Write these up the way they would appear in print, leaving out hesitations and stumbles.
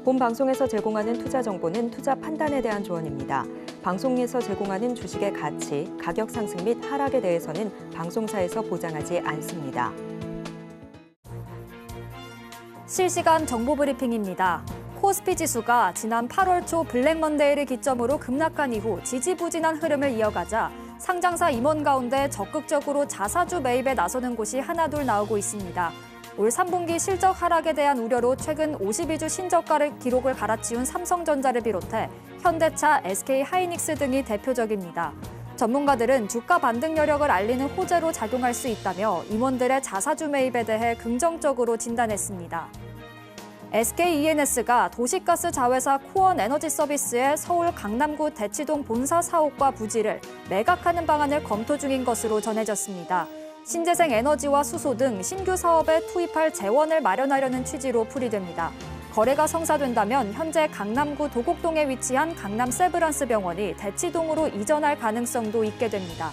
본 방송에서 제공하는 투자 정보는 투자 판단에 대한 조언입니다. 방송에서 제공하는 주식의 가치, 가격 상승 및 하락에 대해서는 방송사에서 보장하지 않습니다. 실시간 정보 브리핑입니다. 코스피 지수가 지난 8월 초 블랙먼데이를 기점으로 급락한 이후 지지부진한 흐름을 이어가자 상장사 임원 가운데 적극적으로 자사주 매입에 나서는 곳이 하나둘 나오고 있습니다. 올 3분기 실적 하락에 대한 우려로 최근 52주 신저가를 기록을 갈아치운 삼성전자를 비롯해 현대차, SK하이닉스 등이 대표적입니다. 전문가들은 주가 반등 여력을 알리는 호재로 작용할 수 있다며 임원들의 자사주 매입에 대해 긍정적으로 진단했습니다. SKENS가 도시가스 자회사 코원 에너지 서비스의 서울 강남구 대치동 본사 사옥과 부지를 매각하는 방안을 검토 중인 것으로 전해졌습니다. 신재생 에너지와 수소 등 신규 사업에 투입할 재원을 마련하려는 취지로 풀이됩니다. 거래가 성사된다면 현재 강남구 도곡동에 위치한 강남 세브란스 병원이 대치동으로 이전할 가능성도 있게 됩니다.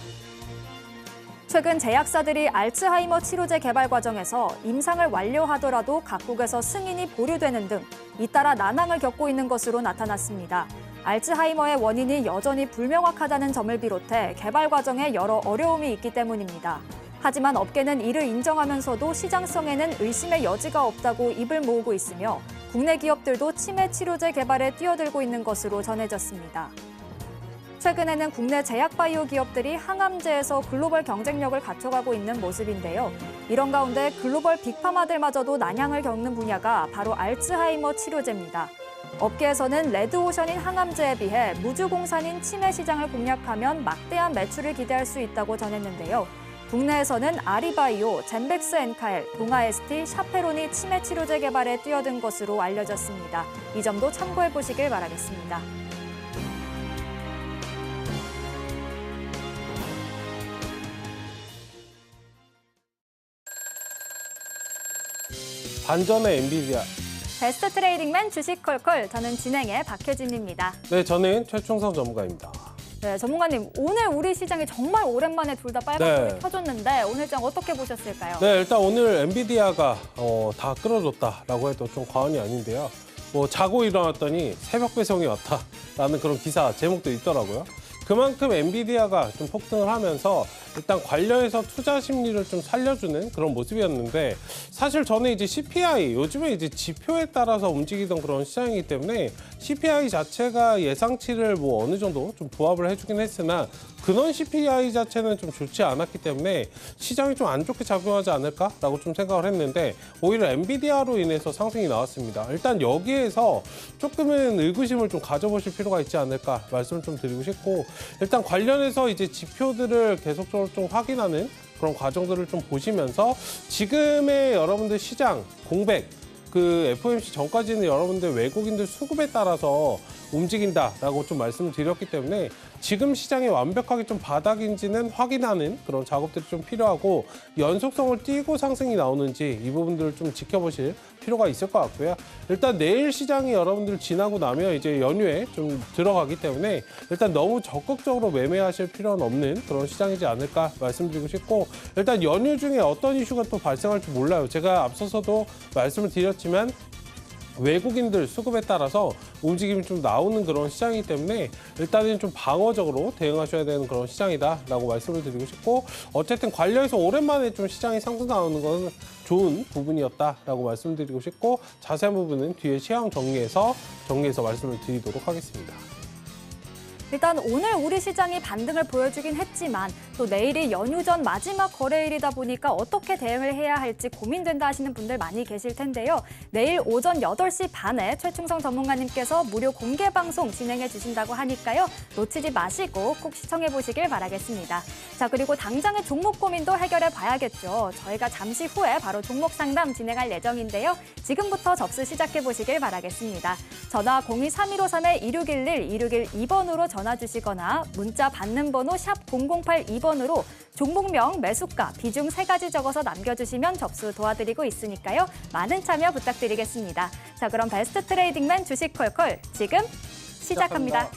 최근 제약사들이 알츠하이머 치료제 개발 과정에서 임상을 완료하더라도 각국에서 승인이 보류되는 등 잇따라 난항을 겪고 있는 것으로 나타났습니다. 알츠하이머의 원인이 여전히 불명확하다는 점을 비롯해 개발 과정에 여러 어려움이 있기 때문입니다. 하지만 업계는 이를 인정하면서도 시장성에는 의심의 여지가 없다고 입을 모으고 있으며 국내 기업들도 치매 치료제 개발에 뛰어들고 있는 것으로 전해졌습니다. 최근에는 국내 제약바이오 기업들이 항암제에서 글로벌 경쟁력을 갖춰가고 있는 모습인데요. 이런 가운데 글로벌 빅파마들마저도 난향을 겪는 분야가 바로 알츠하이머 치료제입니다. 업계에서는 레드오션인 항암제에 비해 무주공산인 치매 시장을 공략하면 막대한 매출을 기대할 수 있다고 전했는데요. 국내에서는 아리바이오, 젠백스엔카엘, 동아에스티, 샤페론이 치매 치료제 개발에 뛰어든 것으로 알려졌습니다. 이 점도 참고해 보시길 바라겠습니다. 반전의 엔비디아. 베스트 트레이딩맨 주식 콜콜, 저는 진행의 박혜진입니다. 네, 저는 최충성 전문가입니다. 네, 전문가님, 오늘 우리 시장이 정말 오랜만에 둘 다 빨갛게 켜졌는데 오늘 장 어떻게 보셨을까요? 네, 일단 오늘 엔비디아가 다 끌어줬다라고 해도 좀 과언이 아닌데요. 자고 일어났더니 새벽 배송이 왔다라는 그런 기사 제목도 있더라고요. 그만큼 엔비디아가 좀 폭등을 하면서 일단 관련해서 투자 심리를 좀 살려주는 그런 모습이었는데, 사실 저는 이제 CPI, 요즘에 이제 지표에 따라서 움직이던 그런 시장이기 때문에 CPI 자체가 예상치를 어느 정도 좀 부합을 해주긴 했으나 근원 CPI 자체는 좀 좋지 않았기 때문에 시장이 좀 안 좋게 작용하지 않을까라고 좀 생각을 했는데, 오히려 엔비디아로 인해서 상승이 나왔습니다. 일단 여기에서 조금은 의구심을 좀 가져보실 필요가 있지 않을까 말씀을 좀 드리고 싶고, 일단 관련해서 이제 지표들을 계속적으로 좀 확인하는 그런 과정들을 좀 보시면서 지금의 여러분들 시장 공백, 그 FOMC 전까지는 여러분들 외국인들 수급에 따라서 움직인다라고 좀 말씀을 드렸기 때문에 지금 시장이 완벽하게 좀 바닥인지는 확인하는 그런 작업들이 좀 필요하고, 연속성을 띠고 상승이 나오는지 이 부분들을 좀 지켜보실 필요가 있을 것 같고요. 일단 내일 시장이 여러분들 지나고 나면 이제 연휴에 좀 들어가기 때문에 일단 너무 적극적으로 매매하실 필요는 없는 그런 시장이지 않을까 말씀드리고 싶고, 일단 연휴 중에 어떤 이슈가 또 발생할지 몰라요. 제가 앞서서도 말씀을 드렸지만 외국인들 수급에 따라서 움직임이 좀 나오는 그런 시장이기 때문에 일단은 좀 방어적으로 대응하셔야 되는 그런 시장이다라고 말씀을 드리고 싶고, 어쨌든 관련해서 오랜만에 좀 시장이 상승 나오는 건 좋은 부분이었다라고 말씀드리고 싶고, 자세한 부분은 뒤에 시황 정리해서 말씀을 드리도록 하겠습니다. 일단 오늘 우리 시장이 반등을 보여주긴 했지만 또 내일이 연휴 전 마지막 거래일이다 보니까 어떻게 대응을 해야 할지 고민된다 하시는 분들 많이 계실 텐데요. 내일 오전 8시 반에 최충성 전문가님께서 무료 공개 방송 진행해 주신다고 하니까요. 놓치지 마시고 꼭 시청해 보시길 바라겠습니다. 자, 그리고 당장의 종목 고민도 해결해 봐야겠죠. 저희가 잠시 후에 바로 종목 상담 진행할 예정인데요. 지금부터 접수 시작해 보시길 바라겠습니다. 전화 02-3153-2611, 2612번으로 전화 주시거나 문자 받는 번호 샵 0082번으로 종목명, 매수가, 비중 3가지 적어서 남겨주시면 접수 도와드리고 있으니까요. 많은 참여 부탁드리겠습니다. 자, 그럼 베스트 트레이딩맨 주식 콜콜 지금 시작합니다.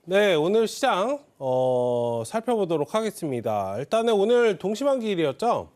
네, 오늘 시장 살펴보도록 하겠습니다. 일단은 오늘 동시만기일이었죠.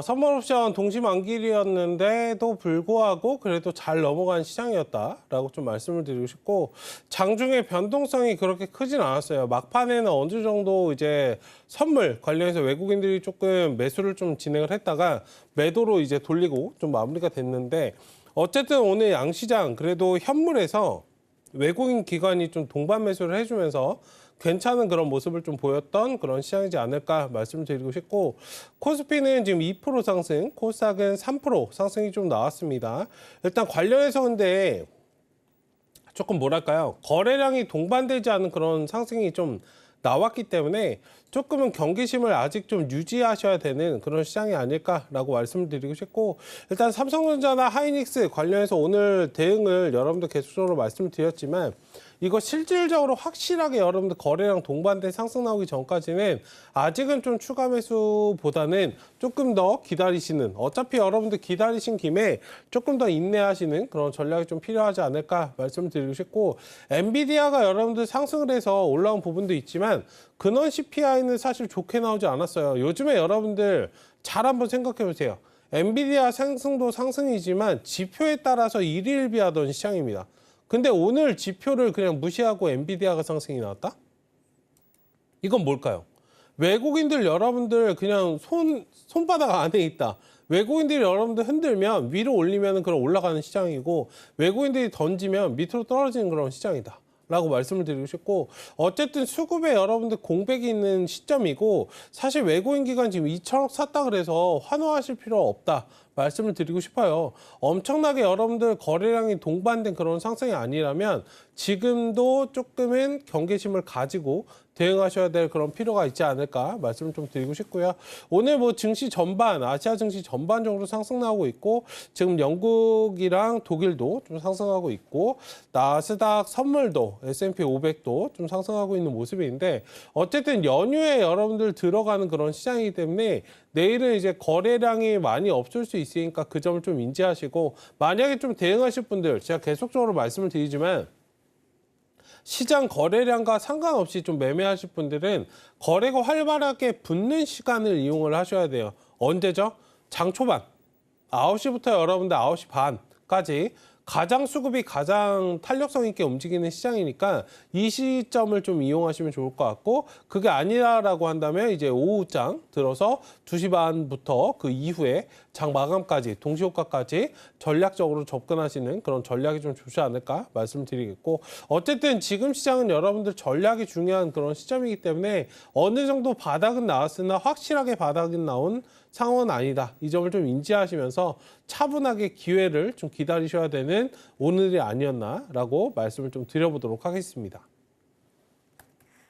선물옵션 동시만기일이었는데도 불구하고 그래도 잘 넘어간 시장이었다라고 좀 말씀을 드리고 싶고, 장중에 변동성이 그렇게 크진 않았어요. 막판에는 어느 정도 이제 선물 관련해서 외국인들이 조금 매수를 좀 진행을 했다가 매도로 이제 돌리고 좀 마무리가 됐는데, 어쨌든 오늘 양시장 그래도 현물에서 외국인 기관이 좀 동반 매수를 해주면서 괜찮은 그런 모습을 좀 보였던 그런 시장이지 않을까 말씀드리고 싶고, 코스피는 지금 2% 상승, 코스닥은 3% 상승이 좀 나왔습니다. 일단 관련해서 근데 조금 뭐랄까요, 거래량이 동반되지 않은 그런 상승이 좀 나왔기 때문에 조금은 경계심을 아직 좀 유지하셔야 되는 그런 시장이 아닐까라고 말씀을 드리고 싶고, 일단 삼성전자나 하이닉스 관련해서 오늘 대응을 여러분들 계속적으로 말씀을 드렸지만, 이거 실질적으로 확실하게 여러분들 거래량 동반된 상승 나오기 전까지는 아직은 좀 추가 매수보다는 조금 더 기다리시는, 어차피 여러분들 기다리신 김에 조금 더 인내하시는 그런 전략이 좀 필요하지 않을까 말씀을 드리고 싶고, 엔비디아가 여러분들 상승을 해서 올라온 부분도 있지만 근원 CPI는 사실 좋게 나오지 않았어요. 요즘에 여러분들 잘 한번 생각해 보세요. 엔비디아 상승도 상승이지만 지표에 따라서 일희일비하던 시장입니다. 근데 오늘 지표를 그냥 무시하고 엔비디아가 상승이 나왔다? 이건 뭘까요? 외국인들 여러분들 그냥 손바닥 안에 있다. 외국인들이 여러분들 흔들면 위로 올리면 그런 올라가는 시장이고, 외국인들이 던지면 밑으로 떨어지는 그런 시장이다 라고 말씀을 드리고 싶고, 어쨌든 수급에 여러분들 공백이 있는 시점이고, 사실 외국인 기관 지금 2천억 샀다 그래서 환호하실 필요 없다 말씀을 드리고 싶어요. 엄청나게 여러분들 거래량이 동반된 그런 상승이 아니라면 지금도 조금은 경계심을 가지고 대응하셔야 될 그런 필요가 있지 않을까 말씀을 좀 드리고 싶고요. 오늘 뭐 증시 전반, 아시아 증시 전반적으로 상승 나오고 있고, 지금 영국이랑 독일도 좀 상승하고 있고, 나스닥 선물도 S&P 500도 좀 상승하고 있는 모습인데, 어쨌든 연휴에 여러분들 들어가는 그런 시장이기 때문에 내일은 이제 거래량이 많이 없을 수 있으니까 그 점을 좀 인지하시고, 만약에 좀 대응하실 분들, 제가 계속적으로 말씀을 드리지만 시장 거래량과 상관없이 좀 매매하실 분들은 거래가 활발하게 붙는 시간을 이용을 하셔야 돼요. 언제죠? 장 초반 9시부터 여러분들 9시 반까지 가장 수급이 가장 탄력성 있게 움직이는 시장이니까 이 시점을 좀 이용하시면 좋을 것 같고, 그게 아니라고 한다면 이제 오후장 들어서 2시 반부터 그 이후에 장 마감까지 동시효과까지 전략적으로 접근하시는 그런 전략이 좀 좋지 않을까 말씀드리겠고, 어쨌든 지금 시장은 여러분들 전략이 중요한 그런 시점이기 때문에 어느 정도 바닥은 나왔으나 확실하게 바닥은 나온 상황은 아니다. 이 점을 좀 인지하시면서 차분하게 기회를 좀 기다리셔야 되는 오늘이 아니었나라고 말씀을 좀 드려보도록 하겠습니다.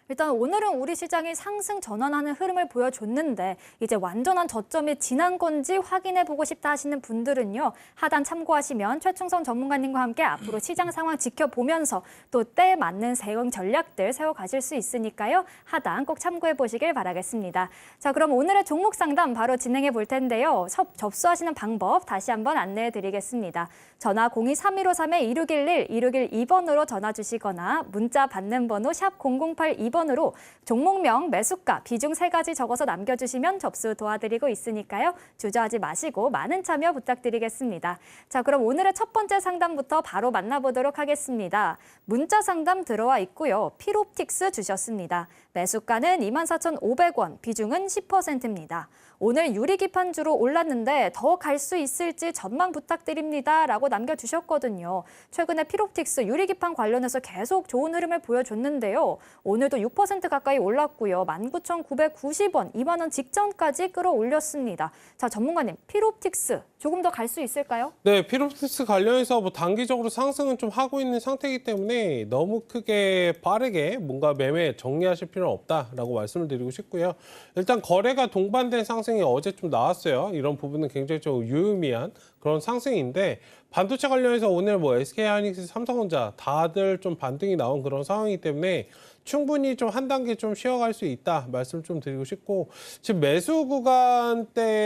일단 오늘은 우리 시장이 상승 전환하는 흐름을 보여줬는데, 이제 완전한 저점이 지난 건지 확인해보고 싶다 하시는 분들은요, 하단 참고하시면 최충성 전문가님과 함께 앞으로 시장 상황 지켜보면서 또 때에 맞는 대응 전략들 세워가실 수 있으니까요, 하단 꼭 참고해보시길 바라겠습니다. 자, 그럼 오늘의 종목 상담 바로 진행해 볼 텐데요. 접수하시는 방법 다시 한번 안내해드리겠습니다. 전화 02-3153-2611, 2612번으로 전화 주시거나 문자 받는 번호 샵 0082번으로 종목명, 매수가, 비중 3가지 적어서 남겨주시면 접수 도와드리고 있으니까요. 주저하지 마시고 많은 참여 부탁드리겠습니다. 자, 그럼 오늘의 첫 번째 상담부터 바로 만나보도록 하겠습니다. 문자 상담 들어와 있고요. 필옵틱스 주셨습니다. 매수가는 24,500원, 비중은 10%입니다. 오늘 유리기판주로 올랐는데 더 갈 수 있을지 전망 부탁드립니다 라고 남겨주셨거든요. 최근에 필옵틱스 유리기판 관련해서 계속 좋은 흐름을 보여줬는데요. 오늘도 6% 가까이 올랐고요. 19,990원, 2만 원 직전까지 끌어올렸습니다. 자, 전문가님, 필옵틱스 조금 더 갈 수 있을까요? 네, 필옵틱스 관련해서 뭐 단기적으로 상승은 좀 하고 있는 상태이기 때문에 너무 크게 빠르게 뭔가 매매 정리하실 필요는 없다라고 말씀을 드리고 싶고요. 일단 거래가 동반된 상승이 어제 좀 나왔어요. 이런 부분은 굉장히 좀 유의미한 그런 상승인데, 반도체 관련해서 오늘 뭐 SK하이닉스, 삼성전자 다들 좀 반등이 나온 그런 상황이기 때문에 충분히 좀 한 단계 좀 쉬어갈 수 있다 말씀 좀 드리고 싶고, 지금 매수 구간대에서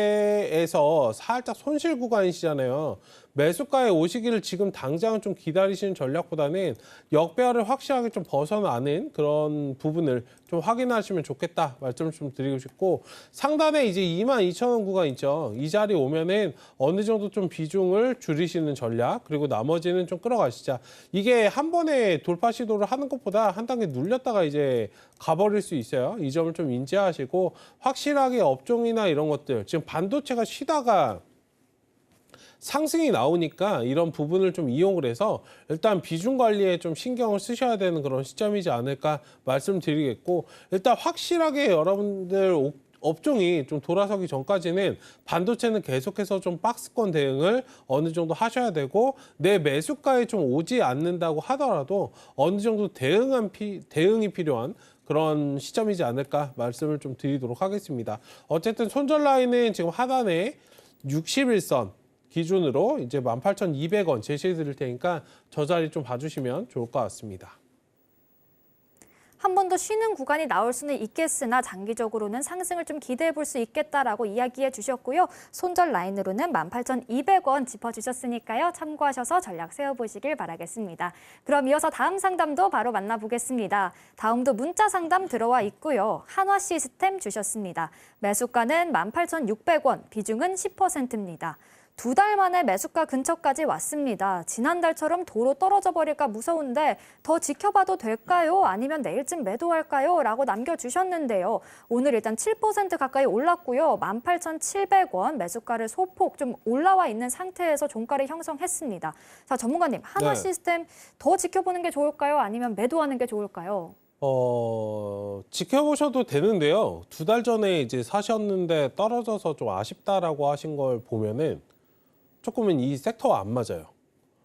살짝 손실 구간이시잖아요. 매수가에 오시기를 지금 당장은 좀 기다리시는 전략보다는 역배열을 확실하게 좀 벗어나는 그런 부분을 좀 확인하시면 좋겠다 말씀을 좀 드리고 싶고, 상단에 이제 22,000원 구간 있죠. 이 자리 오면은 어느 정도 좀 비중을 줄이시는 전략, 그리고 나머지는 좀 끌어가시자. 이게 한 번에 돌파 시도를 하는 것보다 한 단계 눌렸다가 이제 가버릴 수 있어요. 이 점을 좀 인지하시고, 확실하게 업종이나 이런 것들, 지금 반도체가 쉬다가 상승이 나오니까 이런 부분을 좀 이용을 해서 일단 비중 관리에 좀 신경을 쓰셔야 되는 그런 시점이지 않을까 말씀드리겠고, 일단 확실하게 여러분들 업종이 좀 돌아서기 전까지는 반도체는 계속해서 좀 박스권 대응을 어느 정도 하셔야 되고, 내 매수가에 좀 오지 않는다고 하더라도 어느 정도 대응이 필요한 그런 시점이지 않을까 말씀을 좀 드리도록 하겠습니다. 어쨌든 손절 라인은 지금 하단에 61선 기준으로 이제 18,200원 제시해 드릴 테니까 저 자리 좀 봐주시면 좋을 것 같습니다. 한 번 더 쉬는 구간이 나올 수는 있겠으나 장기적으로는 상승을 좀 기대해 볼 수 있겠다라고 이야기해 주셨고요. 손절 라인으로는 18,200원 짚어주셨으니까요. 참고하셔서 전략 세워보시길 바라겠습니다. 그럼 이어서 다음 상담도 바로 만나보겠습니다. 다음도 문자 상담 들어와 있고요. 한화 시스템 주셨습니다. 매수가는 18,600원, 비중은 10%입니다. 2달 만에 매수가 근처까지 왔습니다. 지난달처럼 도로 떨어져 버릴까 무서운데 더 지켜봐도 될까요? 아니면 내일쯤 매도할까요? 라고 남겨주셨는데요. 오늘 일단 7% 가까이 올랐고요. 18,700원 매수가를 소폭 좀 올라와 있는 상태에서 종가를 형성했습니다. 자, 전문가님, 한화 시스템 더 지켜보는 게 좋을까요? 아니면 매도하는 게 좋을까요? 지켜보셔도 되는데요. 2달 전에 이제 사셨는데 떨어져서 좀 아쉽다라고 하신 걸 보면은 조금은 이 섹터와 안 맞아요.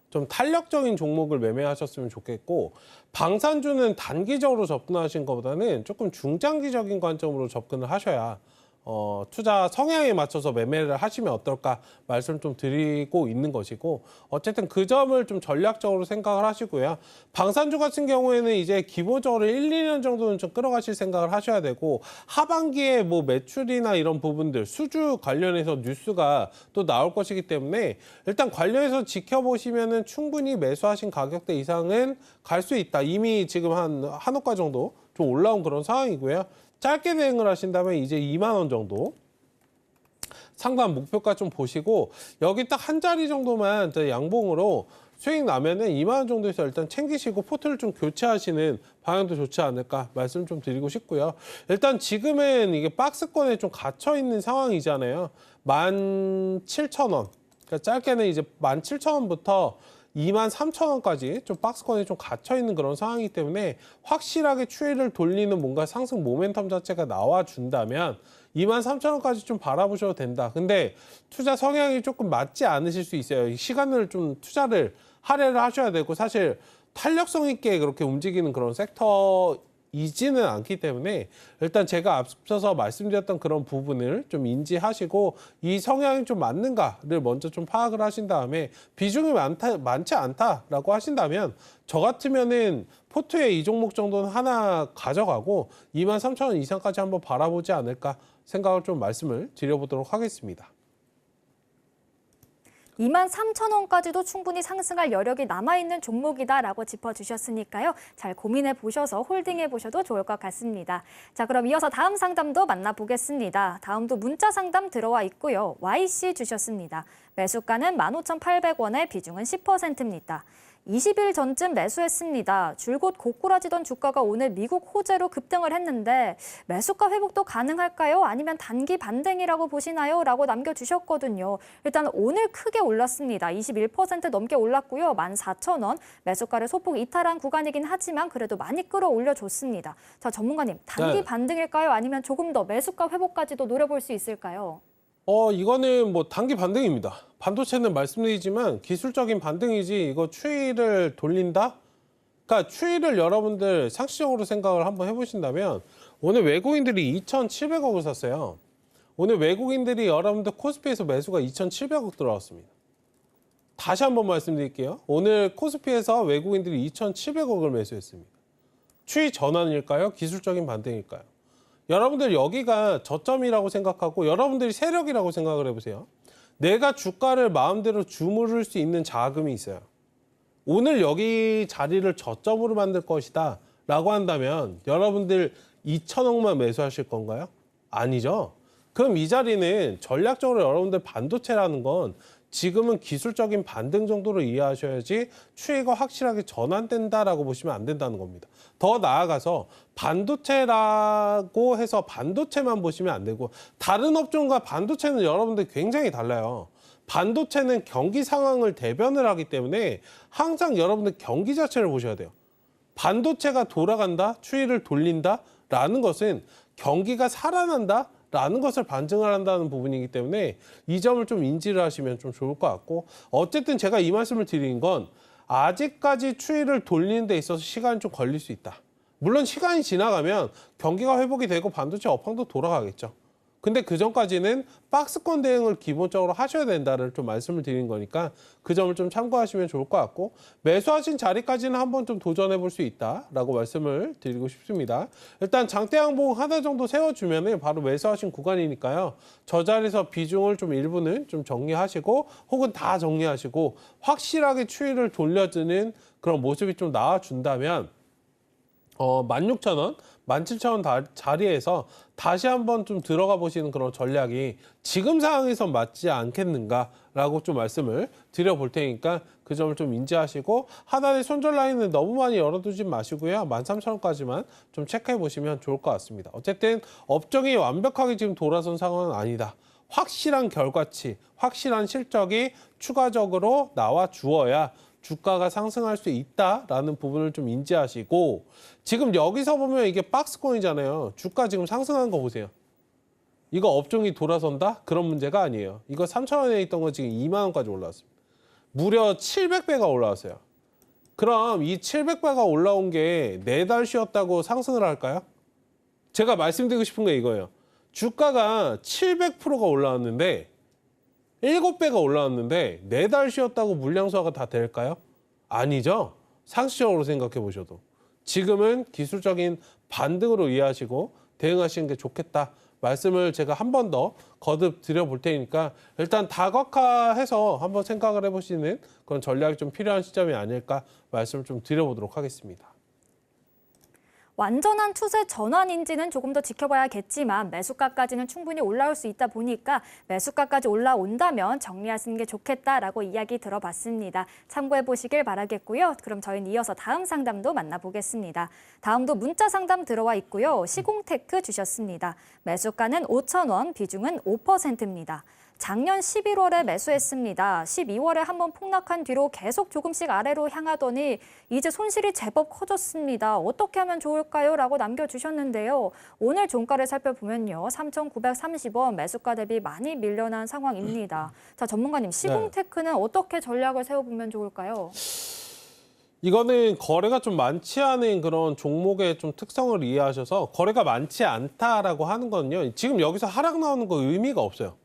좀 탄력적인 종목을 매매하셨으면 좋겠고, 방산주는 단기적으로 접근하신 것보다는 조금 중장기적인 관점으로 접근을 하셔야 투자 성향에 맞춰서 매매를 하시면 어떨까 말씀 좀 드리고 있는 것이고, 어쨌든 그 점을 좀 전략적으로 생각을 하시고요. 방산주 같은 경우에는 이제 기본적으로 1, 2년 정도는 좀 끌어가실 생각을 하셔야 되고, 하반기에 뭐 매출이나 이런 부분들, 수주 관련해서 뉴스가 또 나올 것이기 때문에 일단 관련해서 지켜보시면은 충분히 매수하신 가격대 이상은 갈 수 있다. 이미 지금 한 호가 정도 좀 올라온 그런 상황이고요. 짧게 대응을 하신다면 이제 2만 원 정도 상단 목표가 좀 보시고, 여기 딱 한 자리 정도만 양봉으로 수익 나면은 2만 원 정도에서 일단 챙기시고 포트를 좀 교체하시는 방향도 좋지 않을까 말씀 좀 드리고 싶고요. 일단 지금은 이게 박스권에 좀 갇혀 있는 상황이잖아요. 17,000원. 그러니까 짧게는 이제 17,000원부터 23,000원까지 좀 박스권에 좀 갇혀있는 그런 상황이기 때문에 확실하게 추이를 돌리는 뭔가 상승 모멘텀 자체가 나와준다면 23,000원까지 좀 바라보셔도 된다. 근데 투자 성향이 조금 맞지 않으실 수 있어요. 시간을 좀 투자를 할애를 하셔야 되고, 사실 탄력성 있게 그렇게 움직이는 그런 섹터이지는 않기 때문에 일단 제가 앞서서 말씀드렸던 그런 부분을 좀 인지하시고, 이 성향이 좀 맞는가를 먼저 좀 파악을 하신 다음에 비중이 많지 않다라고 하신다면 저 같으면은 포트에 이 종목 정도는 하나 가져가고 23,000원 이상까지 한번 바라보지 않을까 생각을 좀 말씀을 드려보도록 하겠습니다. 23,000원까지도 충분히 상승할 여력이 남아있는 종목이다라고 짚어주셨으니까요. 잘 고민해보셔서 홀딩해보셔도 좋을 것 같습니다. 자, 그럼 이어서 다음 상담도 만나보겠습니다. 다음도 문자 상담 들어와 있고요. YC 주셨습니다. 매수가는 15,800원에 비중은 10%입니다. 20일 전쯤 매수했습니다. 줄곧 고꾸라지던 주가가 오늘 미국 호재로 급등을 했는데 매수가 회복도 가능할까요? 아니면 단기 반등이라고 보시나요? 라고 남겨주셨거든요. 일단 오늘 크게 올랐습니다. 21% 넘게 올랐고요. 14,000원 매수가를 소폭 이탈한 구간이긴 하지만 그래도 많이 끌어올려줬습니다. 자, 전문가님, 단기 반등일까요? 아니면 조금 더 매수가 회복까지도 노려볼 수 있을까요? 이거는 뭐 단기 반등입니다. 반도체는 말씀드리지만 기술적인 반등이지 이거 추이를 돌린다? 그러니까 추이를 여러분들 상식적으로 생각을 한번 해보신다면 오늘 외국인들이 2,700억을 샀어요. 오늘 외국인들이 여러분들 코스피에서 매수가 2,700억 들어왔습니다. 다시 한번 말씀드릴게요. 오늘 코스피에서 외국인들이 2,700억을 매수했습니다. 추이 전환일까요? 기술적인 반등일까요? 여러분들 여기가 저점이라고 생각하고 여러분들이 세력이라고 생각을 해보세요. 내가 주가를 마음대로 주무를 수 있는 자금이 있어요. 오늘 여기 자리를 저점으로 만들 것이다 라고 한다면 여러분들 2천억만 매수하실 건가요? 아니죠. 그럼 이 자리는 전략적으로 여러분들 반도체라는 건 지금은 기술적인 반등 정도로 이해하셔야지 추이가 확실하게 전환된다라고 보시면 안 된다는 겁니다. 더 나아가서 반도체라고 해서 반도체만 보시면 안 되고 다른 업종과 반도체는 여러분들 굉장히 달라요. 반도체는 경기 상황을 대변을 하기 때문에 항상 여러분들 경기 자체를 보셔야 돼요. 반도체가 돌아간다, 추이를 돌린다라는 것은 경기가 살아난다 라는 것을 반증을 한다는 부분이기 때문에 이 점을 좀 인지를 하시면 좀 좋을 것 같고 어쨌든 제가 이 말씀을 드린 건 아직까지 추이를 돌리는 데 있어서 시간이 좀 걸릴 수 있다. 물론 시간이 지나가면 경기가 회복이 되고 반도체 업황도 돌아가겠죠. 근데 그 전까지는 박스권 대응을 기본적으로 하셔야 된다를 좀 말씀을 드린 거니까 그 점을 좀 참고하시면 좋을 것 같고 매수하신 자리까지는 한번 좀 도전해 볼 수 있다라고 말씀을 드리고 싶습니다. 일단 장대 양봉 하나 정도 세워주면은 바로 매수하신 구간이니까요. 저 자리에서 비중을 좀 일부는 좀 정리하시고 혹은 다 정리하시고 확실하게 추이를 돌려주는 그런 모습이 좀 나와준다면 16,000원, 17,000원 자리에서 다시 한번 좀 들어가 보시는 그런 전략이 지금 상황에선 맞지 않겠는가라고 좀 말씀을 드려볼 테니까 그 점을 좀 인지하시고 하단의 손절 라인은 너무 많이 열어두지 마시고요. 13,000원까지만 좀 체크해 보시면 좋을 것 같습니다. 어쨌든 업종이 완벽하게 지금 돌아선 상황은 아니다. 확실한 결과치, 확실한 실적이 추가적으로 나와 주어야 주가가 상승할 수 있다라는 부분을 좀 인지하시고 지금 여기서 보면 이게 박스권이잖아요. 주가 지금 상승한 거 보세요. 이거 업종이 돌아선다? 그런 문제가 아니에요. 이거 3,000원에 있던 거 지금 2만 원까지 올라왔습니다. 무려 700배가 올라왔어요. 그럼 이 700배가 올라온 게 4달 쉬었다고 상승을 할까요? 제가 말씀드리고 싶은 게 이거예요. 주가가 700%가 올라왔는데 7배가 올라왔는데 4달 쉬었다고 물량 소화가 다 될까요? 아니죠. 상식적으로 생각해 보셔도. 지금은 기술적인 반등으로 이해하시고 대응하시는 게 좋겠다. 말씀을 제가 한 번 더 거듭 드려볼 테니까 일단 다각화해서 한번 생각을 해보시는 그런 전략이 좀 필요한 시점이 아닐까 말씀을 좀 드려보도록 하겠습니다. 완전한 추세 전환인지는 조금 더 지켜봐야겠지만 매수가까지는 충분히 올라올 수 있다 보니까 매수가까지 올라온다면 정리하시는 게 좋겠다라고 이야기 들어봤습니다. 참고해 보시길 바라겠고요. 그럼 저희는 이어서 다음 상담도 만나보겠습니다. 다음도 문자 상담 들어와 있고요. 시공테크 주셨습니다. 매수가는 5,000원, 비중은 5%입니다. 작년 11월에 매수했습니다. 12월에 한번 폭락한 뒤로 계속 조금씩 아래로 향하더니 이제 손실이 제법 커졌습니다. 어떻게 하면 좋을까요? 라고 남겨주셨는데요. 오늘 종가를 살펴보면요. 3,930원 매수가 대비 많이 밀려난 상황입니다. 자, 전문가님, 시공테크는 어떻게 전략을 세워보면 좋을까요? 이거는 거래가 좀 많지 않은 그런 종목의 좀 특성을 이해하셔서 거래가 많지 않다라고 하는 건요. 지금 여기서 하락 나오는 거 의미가 없어요.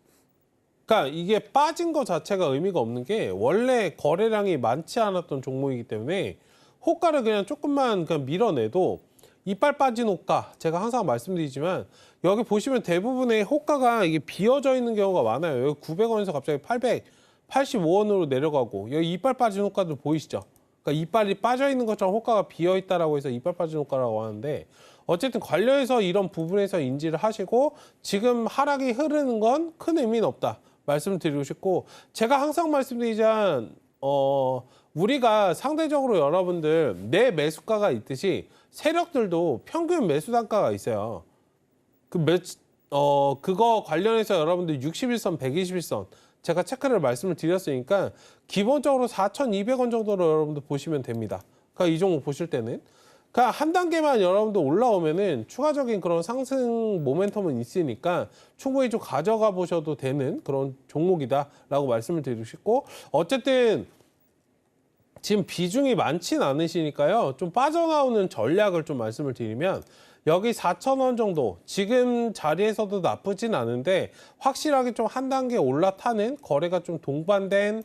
그러니까 이게 빠진 거 자체가 의미가 없는 게 원래 거래량이 많지 않았던 종목이기 때문에 호가를 그냥 조금만 그냥 밀어내도 이빨 빠진 호가 제가 항상 말씀드리지만 여기 보시면 대부분의 호가가 이게 비어져 있는 경우가 많아요. 여기 900원에서 갑자기 885원으로 내려가고 여기 이빨 빠진 호가들 보이시죠? 그러니까 이빨이 빠져 있는 것처럼 호가가 비어 있다라고 해서 이빨 빠진 호가라고 하는데 어쨌든 관련해서 이런 부분에서 인지를 하시고 지금 하락이 흐르는 건 큰 의미는 없다. 말씀드리고 싶고 제가 항상 말씀드리자면 우리가 상대적으로 여러분들 내 매수가가 있듯이 세력들도 평균 매수 단가가 있어요. 그거 관련해서 여러분들 61선, 121선 제가 체크를 말씀을 드렸으니까 기본적으로 4,200원 정도로 여러분들 보시면 됩니다. 그러니까 이 종목 보실 때는 그러니까 한 단계만 여러분들 올라오면은 추가적인 그런 상승 모멘텀은 있으니까 충분히 좀 가져가 보셔도 되는 그런 종목이다라고 말씀을 드리고 싶고 어쨌든 지금 비중이 많진 않으시니까요. 좀 빠져나오는 전략을 좀 말씀을 드리면 여기 4,000원 정도 지금 자리에서도 나쁘진 않은데 확실하게 좀 한 단계 올라타는 거래가 좀 동반된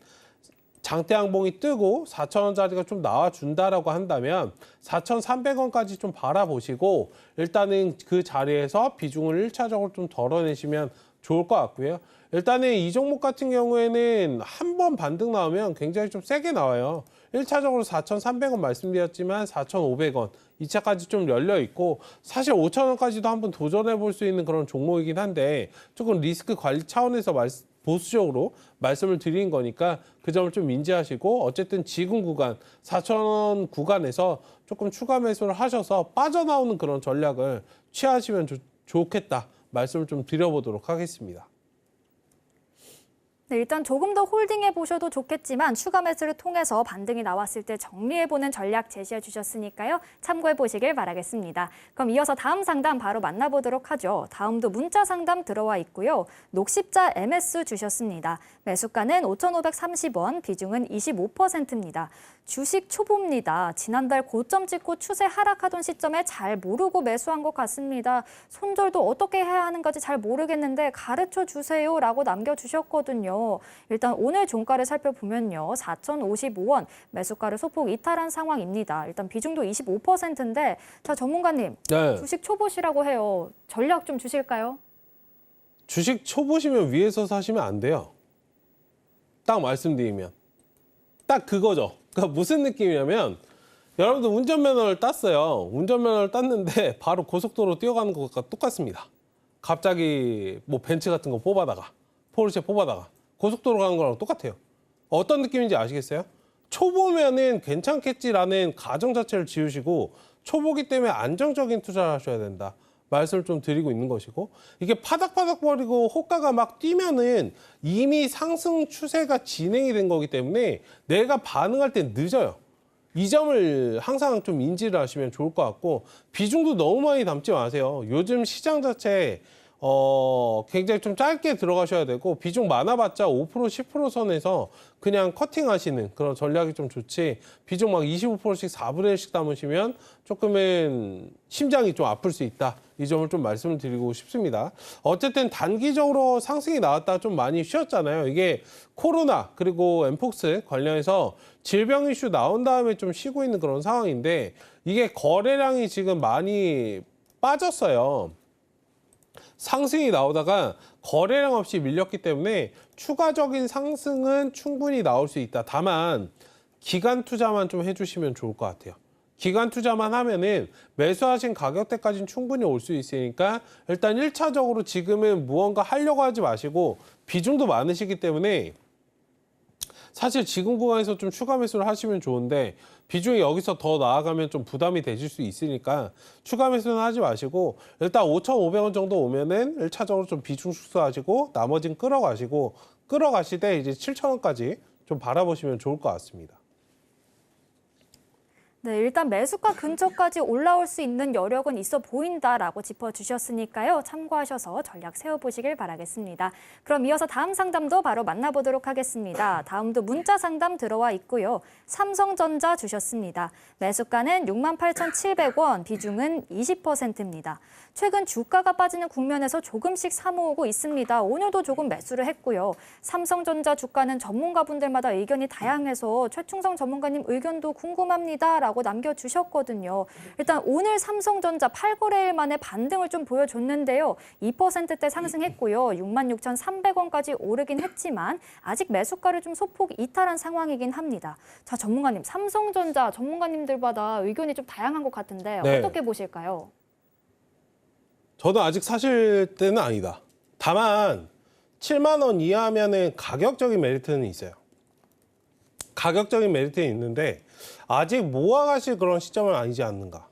장대 양봉이 뜨고 4,000원짜리가 좀 나와준다라고 한다면 4,300원까지 좀 바라보시고 일단은 그 자리에서 비중을 1차적으로 좀 덜어내시면 좋을 것 같고요. 일단은 이 종목 같은 경우에는 한 번 반등 나오면 굉장히 좀 세게 나와요. 1차적으로 4,300원 말씀드렸지만 4,500원 2차까지 좀 열려 있고 사실 5,000원까지도 한번 도전해 볼 수 있는 그런 종목이긴 한데 조금 리스크 관리 차원에서 보수적으로 말씀을 드린 거니까 그 점을 좀 인지하시고 어쨌든 지금 구간 4,000원 구간에서 조금 추가 매수를 하셔서 빠져나오는 그런 전략을 취하시면 좋겠다 말씀을 좀 드려보도록 하겠습니다. 네, 일단 조금 더 홀딩해 보셔도 좋겠지만 추가 매수를 통해서 반등이 나왔을 때 정리해보는 전략 제시해 주셨으니까요. 참고해 보시길 바라겠습니다. 그럼 이어서 다음 상담 바로 만나보도록 하죠. 다음도 문자 상담 들어와 있고요. 녹십자 MS 주셨습니다. 매수가는 5,530원, 비중은 25%입니다. 주식 초보입니다. 지난달 고점 찍고 추세 하락하던 시점에 잘 모르고 매수한 것 같습니다. 손절도 어떻게 해야 하는 건지 잘 모르겠는데 가르쳐 주세요 라고 남겨주셨거든요. 일단 오늘 종가를 살펴보면요. 4,055원 매수가를 소폭 이탈한 상황입니다. 일단 비중도 25%인데 자 전문가님 네. 주식 초보시라고 해요. 전략 좀 주실까요? 주식 초보시면 위에서 사시면 안 돼요. 딱 말씀드리면 딱 그거죠. 그러니까 무슨 느낌이냐면 여러분들 운전면허를 땄어요. 운전면허를 땄는데 바로 고속도로 뛰어가는 것과 똑같습니다. 갑자기 뭐 벤츠 같은 거 뽑아다가 포르쉐 뽑아다가 고속도로 가는 거랑 똑같아요. 어떤 느낌인지 아시겠어요? 초보면은 괜찮겠지라는 가정 자체를 지우시고 초보기 때문에 안정적인 투자를 하셔야 된다. 말씀을 좀 드리고 있는 것이고 이게 파닥파닥 거리고 호가가 막 뛰면은 이미 상승 추세가 진행이 된 거기 때문에 내가 반응할 때 늦어요. 이 점을 항상 좀 인지를 하시면 좋을 것 같고 비중도 너무 많이 담지 마세요. 요즘 시장 자체 굉장히 좀 짧게 들어가셔야 되고 비중 많아봤자 5% 10% 선에서 그냥 커팅하시는 그런 전략이 좀 좋지 비중 막 25%씩 4분의 1씩 담으시면 조금은 심장이 좀 아플 수 있다. 이 점을 좀 말씀을 드리고 싶습니다. 어쨌든 단기적으로 상승이 나왔다 좀 많이 쉬었잖아요. 이게 코로나 그리고 엠폭스 관련해서 질병 이슈 나온 다음에 좀 쉬고 있는 그런 상황인데 이게 거래량이 지금 많이 빠졌어요. 상승이 나오다가 거래량 없이 밀렸기 때문에 추가적인 상승은 충분히 나올 수 있다. 다만 기간 투자만 좀 해주시면 좋을 것 같아요. 기간 투자만 하면은 매수하신 가격대까지는 충분히 올 수 있으니까 일단 1차적으로 지금은 무언가 하려고 하지 마시고 비중도 많으시기 때문에 사실 지금 구간에서 좀 추가 매수를 하시면 좋은데 비중이 여기서 더 나아가면 좀 부담이 되실 수 있으니까 추가 매수는 하지 마시고 일단 5,500원 정도 오면은 1차적으로 좀 비중 축소하시고 나머지는 끌어가실 때 이제 7,000원까지 좀 바라보시면 좋을 것 같습니다. 네, 일단 매수가 근처까지 올라올 수 있는 여력은 있어 보인다라고 짚어주셨으니까요. 참고하셔서 전략 세워보시길 바라겠습니다. 그럼 이어서 다음 상담도 바로 만나보도록 하겠습니다. 다음도 문자 상담 들어와 있고요. 삼성전자 주셨습니다. 매수가는 68,700원, 비중은 20%입니다. 최근 주가가 빠지는 국면에서 조금씩 사모으고 있습니다. 오늘도 조금 매수를 했고요. 삼성전자 주가는 전문가분들마다 의견이 다양해서 최충성 전문가님 의견도 궁금합니다. 라고 남겨주셨거든요. 일단 오늘 삼성전자 8거래일 만에 반등을 좀 보여줬는데요. 2%대 상승했고요. 66,300원까지 오르긴 했지만 아직 매수가를 좀 소폭 이탈한 상황이긴 합니다. 자, 전문가님, 삼성전자 전문가님들마다 의견이 좀 다양한 것 같은데 네. 어떻게 보실까요? 저도 아직 사실 때는 아니다. 다만 7만 원 이하면은 가격적인 메리트는 있어요. 가격적인 메리트는 있는데 아직 모아가실 그런 시점은 아니지 않는가.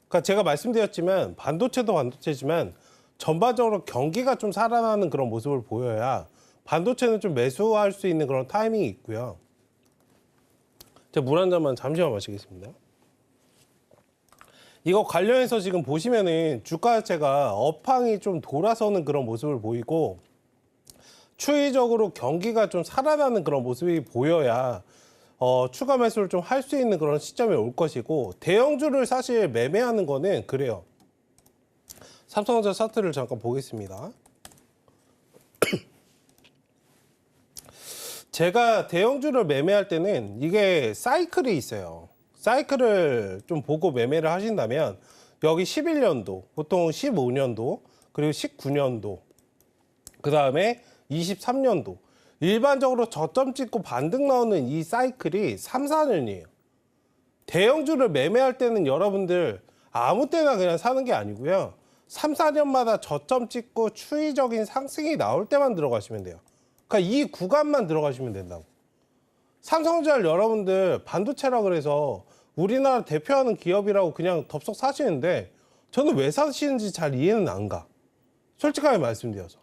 그러니까 제가 말씀드렸지만 반도체도 반도체지만 전반적으로 경기가 좀 살아나는 그런 모습을 보여야 반도체는 좀 매수할 수 있는 그런 타이밍이 있고요. 제가 물 한 잔만 잠시만 마시겠습니다. 이거 관련해서 지금 보시면은 주가 자체가 업황이 좀 돌아서는 그런 모습을 보이고 추이적으로 경기가 좀 살아나는 그런 모습이 보여야 추가 매수를 좀 할 수 있는 그런 시점이 올 것이고 대형주를 사실 매매하는 거는 그래요. 삼성전자 차트를 잠깐 보겠습니다. 제가 대형주를 매매할 때는 이게 사이클이 있어요. 사이클을 좀 보고 매매를 하신다면 여기 11년도, 보통 15년도, 그리고 19년도, 그 다음에 23년도. 일반적으로 저점 찍고 반등 나오는 이 사이클이 3, 4년이에요. 대형주를 매매할 때는 여러분들 아무 때나 그냥 사는 게 아니고요. 3, 4년마다 저점 찍고 추이적인 상승이 나올 때만 들어가시면 돼요. 그러니까 이 구간만 들어가시면 된다고. 삼성전자 여러분들 반도체라 그래서 우리나라 대표하는 기업이라고 그냥 덥석 사시는데 저는 왜 사시는지 잘 이해는 안 가. 솔직하게 말씀드려서.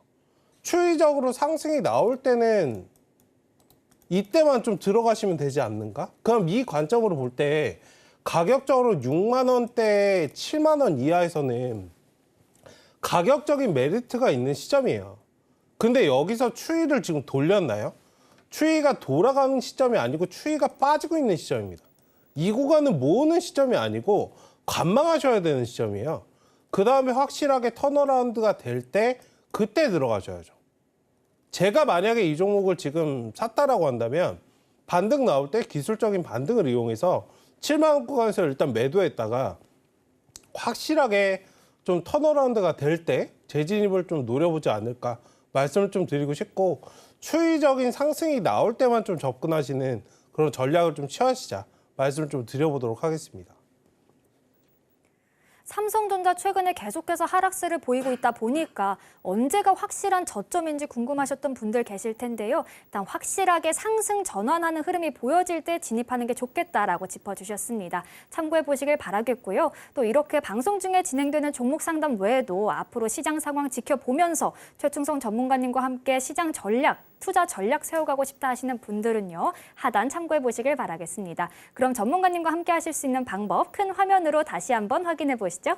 추이적으로 상승이 나올 때는 이때만 좀 들어가시면 되지 않는가? 그럼 이 관점으로 볼 때 가격적으로 6만 원대, 7만 원 이하에서는 가격적인 메리트가 있는 시점이에요. 근데 여기서 추이를 지금 돌렸나요? 추이가 돌아가는 시점이 아니고 추이가 빠지고 있는 시점입니다. 이 구간은 모으는 시점이 아니고 관망하셔야 되는 시점이에요. 그 다음에 확실하게 턴어라운드가 될 때 그때 들어가셔야죠. 제가 만약에 이 종목을 지금 샀다라고 한다면 반등 나올 때 기술적인 반등을 이용해서 7만 원 구간에서 일단 매도했다가 확실하게 좀 턴어라운드가 될 때 재진입을 좀 노려보지 않을까 말씀을 좀 드리고 싶고, 추이적인 상승이 나올 때만 좀 접근하시는 그런 전략을 좀 취하시자 말씀을 좀 드려보도록 하겠습니다. 삼성전자 최근에 계속해서 하락세를 보이고 있다 보니까 언제가 확실한 저점인지 궁금하셨던 분들 계실 텐데요. 일단 확실하게 상승 전환하는 흐름이 보여질 때 진입하는 게 좋겠다라고 짚어주셨습니다. 참고해 보시길 바라겠고요. 또 이렇게 방송 중에 진행되는 종목 상담 외에도 앞으로 시장 상황 지켜보면서 최충성 전문가님과 함께 시장 전략, 투자 전략 세워가고 싶다 하시는 분들은요, 하단 참고해 보시길 바라겠습니다. 그럼 전문가님과 함께 하실 수 있는 방법 큰 화면으로 다시 한번 확인해 보시죠.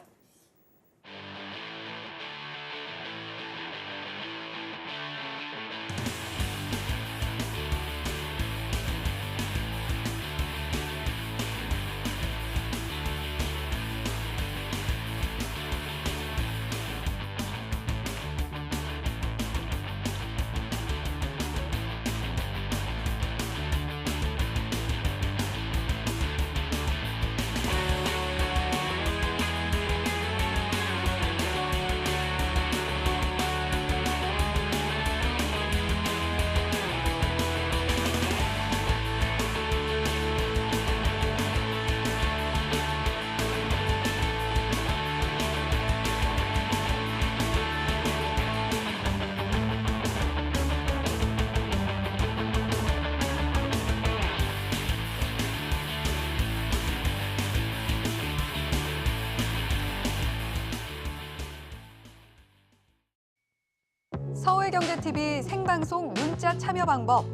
서울경제TV 생방송 문자 참여 방법.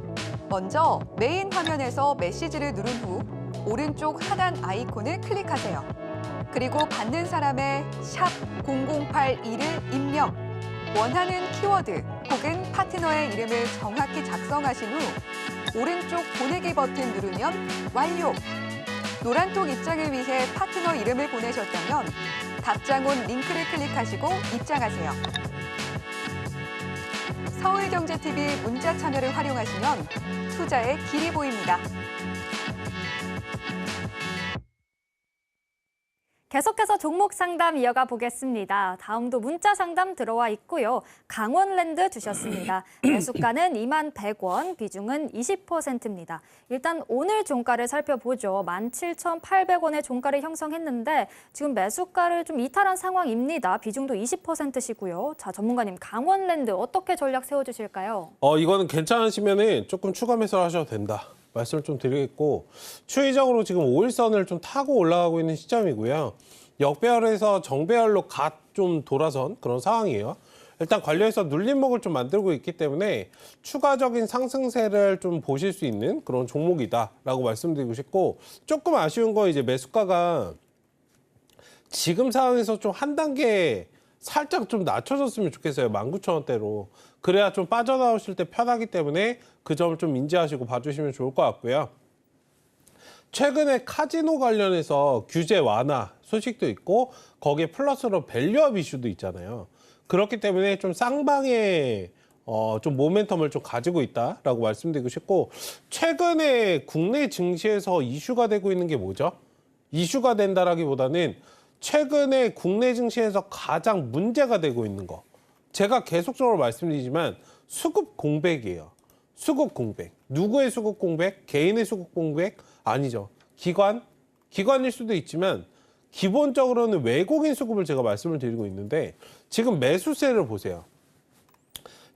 먼저 메인 화면에서 메시지를 누른 후 오른쪽 하단 아이콘을 클릭하세요. 그리고 받는 사람의 샵 0082를 입력, 원하는 키워드 혹은 파트너의 이름을 정확히 작성하신 후 오른쪽 보내기 버튼 누르면 완료. 노란톡 입장을 위해 파트너 이름을 보내셨다면 답장 온 링크를 클릭하시고 입장하세요. 서울경제TV 문자 참여를 활용하시면 투자의 길이 보입니다. 계속해서 종목 상담 이어가 보겠습니다. 다음도 문자 상담 들어와 있고요. 강원랜드 주셨습니다. 매수가는 21,100원, 비중은 20%입니다. 일단 오늘 종가를 살펴보죠. 17,800원의 종가를 형성했는데 지금 매수가를 좀 이탈한 상황입니다. 비중도 20%시고요. 자, 전문가님, 강원랜드 어떻게 전략 세워주실까요? 이거는 괜찮으시면은 조금 추가 매수를 하셔도 된다 말씀을 좀 드리겠고, 추이적으로 지금 5일선을 좀 타고 올라가고 있는 시점이고요. 역배열에서 정배열로 갓 좀 돌아선 그런 상황이에요. 일단 관련해서 눌림목을 좀 만들고 있기 때문에 추가적인 상승세를 좀 보실 수 있는 그런 종목이다라고 말씀드리고 싶고, 조금 아쉬운 건 이제 매수가가 지금 상황에서 좀 한 단계 살짝 좀 낮춰졌으면 좋겠어요. 19,000원대로. 그래야 좀 빠져나오실 때 편하기 때문에 그 점을 좀 인지하시고 봐주시면 좋을 것 같고요. 최근에 카지노 관련해서 규제 완화 소식도 있고 거기에 플러스로 밸류업 이슈도 있잖아요. 그렇기 때문에 좀 쌍방의 좀 모멘텀을 좀 가지고 있다라고 말씀드리고 싶고, 최근에 국내 증시에서 이슈가 되고 있는 게 뭐죠? 이슈가 된다라기보다는 최근에 국내 증시에서 가장 문제가 되고 있는 거. 제가 계속적으로 말씀드리지만 수급 공백이에요. 수급 공백. 누구의 수급 공백? 개인의 수급 공백? 아니죠. 기관일 수도 있지만 기본적으로는 외국인 수급을 제가 말씀을 드리고 있는데, 지금 매수세를 보세요.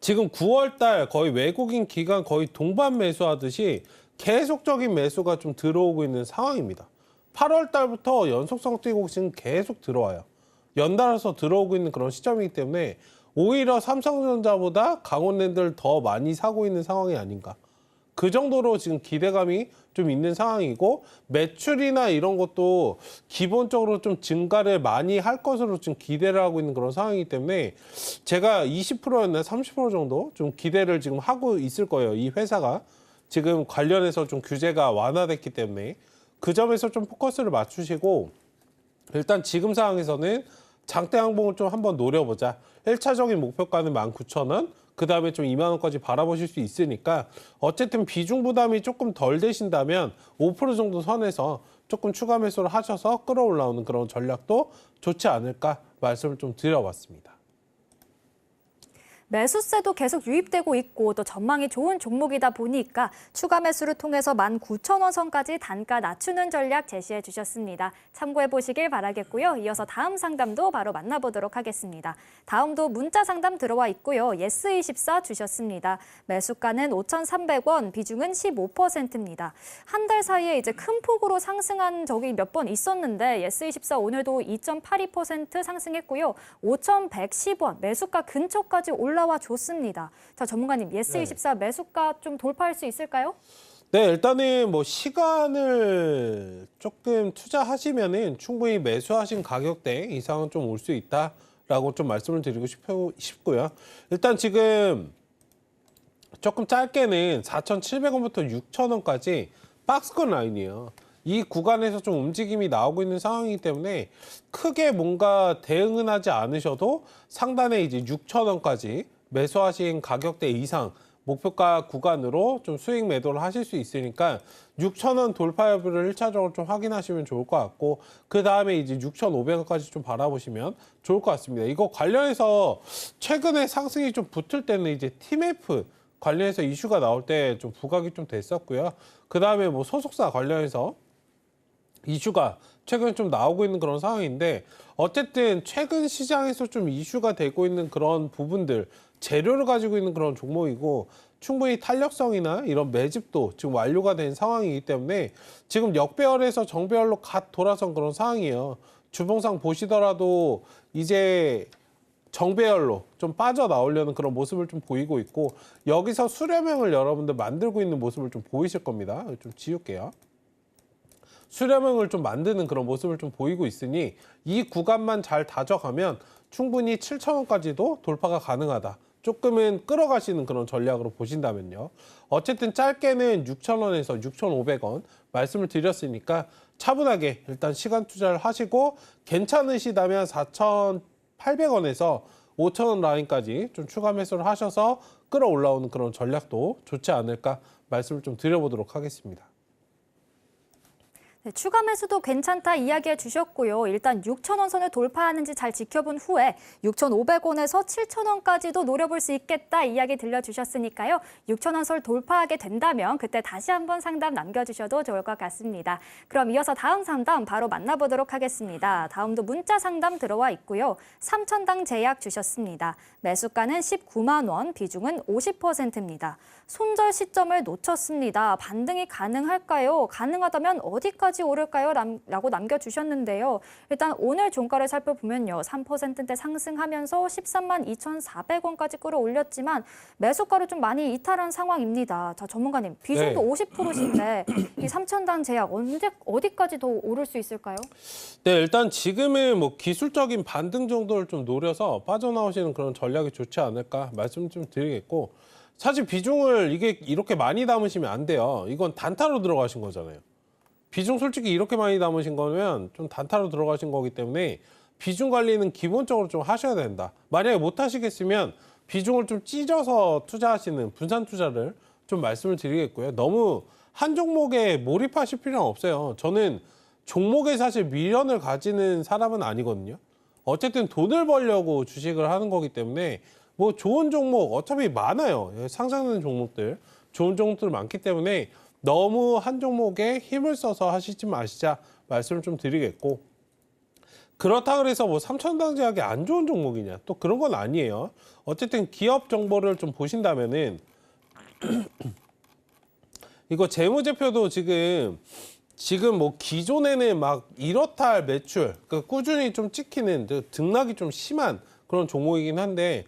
지금 9월 달 거의 외국인 기관 거의 동반 매수하듯이 계속적인 매수가 좀 들어오고 있는 상황입니다. 8월 달부터 연속성 띄고 지금 계속 들어와요. 연달아서 들어오고 있는 그런 시점이기 때문에 오히려 삼성전자보다 강원랜드를 더 많이 사고 있는 상황이 아닌가. 그 정도로 지금 기대감이 좀 있는 상황이고, 매출이나 이런 것도 기본적으로 좀 증가를 많이 할 것으로 지금 기대를 하고 있는 그런 상황이기 때문에 제가 20%였나 30% 정도 좀 기대를 지금 하고 있을 거예요. 이 회사가 지금 관련해서 좀 규제가 완화됐기 때문에 그 점에서 좀 포커스를 맞추시고, 일단 지금 상황에서는 장대 항봉을 좀 한번 노려보자. 1차적인 목표가는 19,000원, 그 다음에 좀 2만 원까지 바라보실 수 있으니까, 어쨌든 비중 부담이 조금 덜 되신다면 5% 정도 선에서 조금 추가 매수를 하셔서 끌어올라오는 그런 전략도 좋지 않을까 말씀을 좀 드려봤습니다. 매수세도 계속 유입되고 있고 또 전망이 좋은 종목이다 보니까 추가 매수를 통해서 19,000원 선까지 단가 낮추는 전략 제시해 주셨습니다. 참고해 보시길 바라겠고요. 이어서 다음 상담도 바로 만나보도록 하겠습니다. 다음도 문자 상담 들어와 있고요. 예스24 주셨습니다. 매수가는 5,300원, 비중은 15%입니다. 한 달 사이에 이제 큰 폭으로 상승한 적이 몇 번 있었는데 예스24 오늘도 2.82% 상승했고요. 5,110원, 매수가 근처까지 올라와 줬습니다. 자, 전문가님, 예스24 매수가 좀 돌파할 수 있을까요? 네, 일단은 뭐 시간을 조금 투자하시면은 충분히 매수하신 가격대 이상은 좀 올 수 있다라고 좀 말씀을 드리고 싶고요. 일단 지금 조금 짧게는 4,700원부터 6,000원까지 박스권 라인이에요. 이 구간에서 좀 움직임이 나오고 있는 상황이기 때문에 크게 뭔가 대응은 하지 않으셔도 상단에 이제 6,000원까지 매수하신 가격대 이상 목표가 구간으로 좀 수익 매도를 하실 수 있으니까 6,000원 돌파 여부를 1차적으로 좀 확인하시면 좋을 것 같고, 그 다음에 이제 6,500원까지 좀 바라보시면 좋을 것 같습니다. 이거 관련해서 최근에 상승이 좀 붙을 때는 이제 TMF 관련해서 이슈가 나올 때 좀 부각이 좀 됐었고요. 그 다음에 뭐 소속사 관련해서 이슈가 최근에 좀 나오고 있는 그런 상황인데, 어쨌든 최근 시장에서 좀 이슈가 되고 있는 그런 부분들, 재료를 가지고 있는 그런 종목이고 충분히 탄력성이나 이런 매집도 지금 완료가 된 상황이기 때문에 지금 역배열에서 정배열로 갓 돌아선 그런 상황이에요. 주봉상 보시더라도 이제 정배열로 좀 빠져나오려는 그런 모습을 좀 보이고 있고, 여기서 수렴형을 여러분들 만들고 있는 모습을 좀 보이실 겁니다. 좀 지울게요. 수렴형을 좀 만드는 그런 모습을 좀 보이고 있으니 이 구간만 잘 다져가면 충분히 7,000원까지도 돌파가 가능하다. 조금은 끌어가시는 그런 전략으로 보신다면요. 어쨌든 짧게는 6,000원에서 6,500원 말씀을 드렸으니까 차분하게 일단 시간 투자를 하시고, 괜찮으시다면 4,800원에서 5,000원 라인까지 좀 추가 매수를 하셔서 끌어올라오는 그런 전략도 좋지 않을까 말씀을 좀 드려보도록 하겠습니다. 네, 추가 매수도 괜찮다 이야기해 주셨고요. 일단 6,000원 선을 돌파하는지 잘 지켜본 후에 6,500원에서 7,000원까지도 노려볼 수 있겠다 이야기 들려주셨으니까요. 6,000원 선 돌파하게 된다면 그때 다시 한번 상담 남겨주셔도 좋을 것 같습니다. 그럼 이어서 다음 상담 바로 만나보도록 하겠습니다. 다음도 문자 상담 들어와 있고요. 3,000당 제약 주셨습니다. 매수가는 19만 원, 비중은 50%입니다. 손절 시점을 놓쳤습니다. 반등이 가능할까요? 가능하다면 어디까지 오를까요? 라고 남겨주셨는데요. 일단 오늘 종가를 살펴보면요. 3%대 상승하면서 13만 2,400원까지 끌어올렸지만 매수가를 좀 많이 이탈한 상황입니다. 자, 전문가님, 비중도 50%신데 이 3,000단 제약 어디까지 더 오를 수 있을까요? 네, 일단 지금은 뭐 기술적인 반등 정도를 좀 노려서 빠져나오시는 그런 전략이 좋지 않을까 말씀 좀 드리겠고, 사실 비중을 이게 이렇게 많이 담으시면 안 돼요. 이건 단타로 들어가신 거잖아요. 비중 솔직히 이렇게 많이 담으신 거면 좀 단타로 들어가신 거기 때문에 비중 관리는 기본적으로 좀 하셔야 된다. 만약에 못 하시겠으면 비중을 좀 찢어서 투자하시는 분산 투자를 좀 말씀을 드리겠고요. 너무 한 종목에 몰입하실 필요는 없어요. 저는 종목에 사실 미련을 가지는 사람은 아니거든요. 어쨌든 돈을 벌려고 주식을 하는 거기 때문에 뭐 좋은 종목 어차피 많아요. 상장되는 종목들, 좋은 종목들 많기 때문에 너무 한 종목에 힘을 써서 하시지 마시자 말씀을 좀 드리겠고, 그렇다 그래서 뭐 삼천당제약이 안 좋은 종목이냐, 또 그런 건 아니에요. 어쨌든 기업 정보를 좀 보신다면은 이거 재무제표도 지금 뭐 기존에는 막 이렇다 할 매출, 그러니까 꾸준히 좀 찍히는 등락이 좀 심한 그런 종목이긴 한데,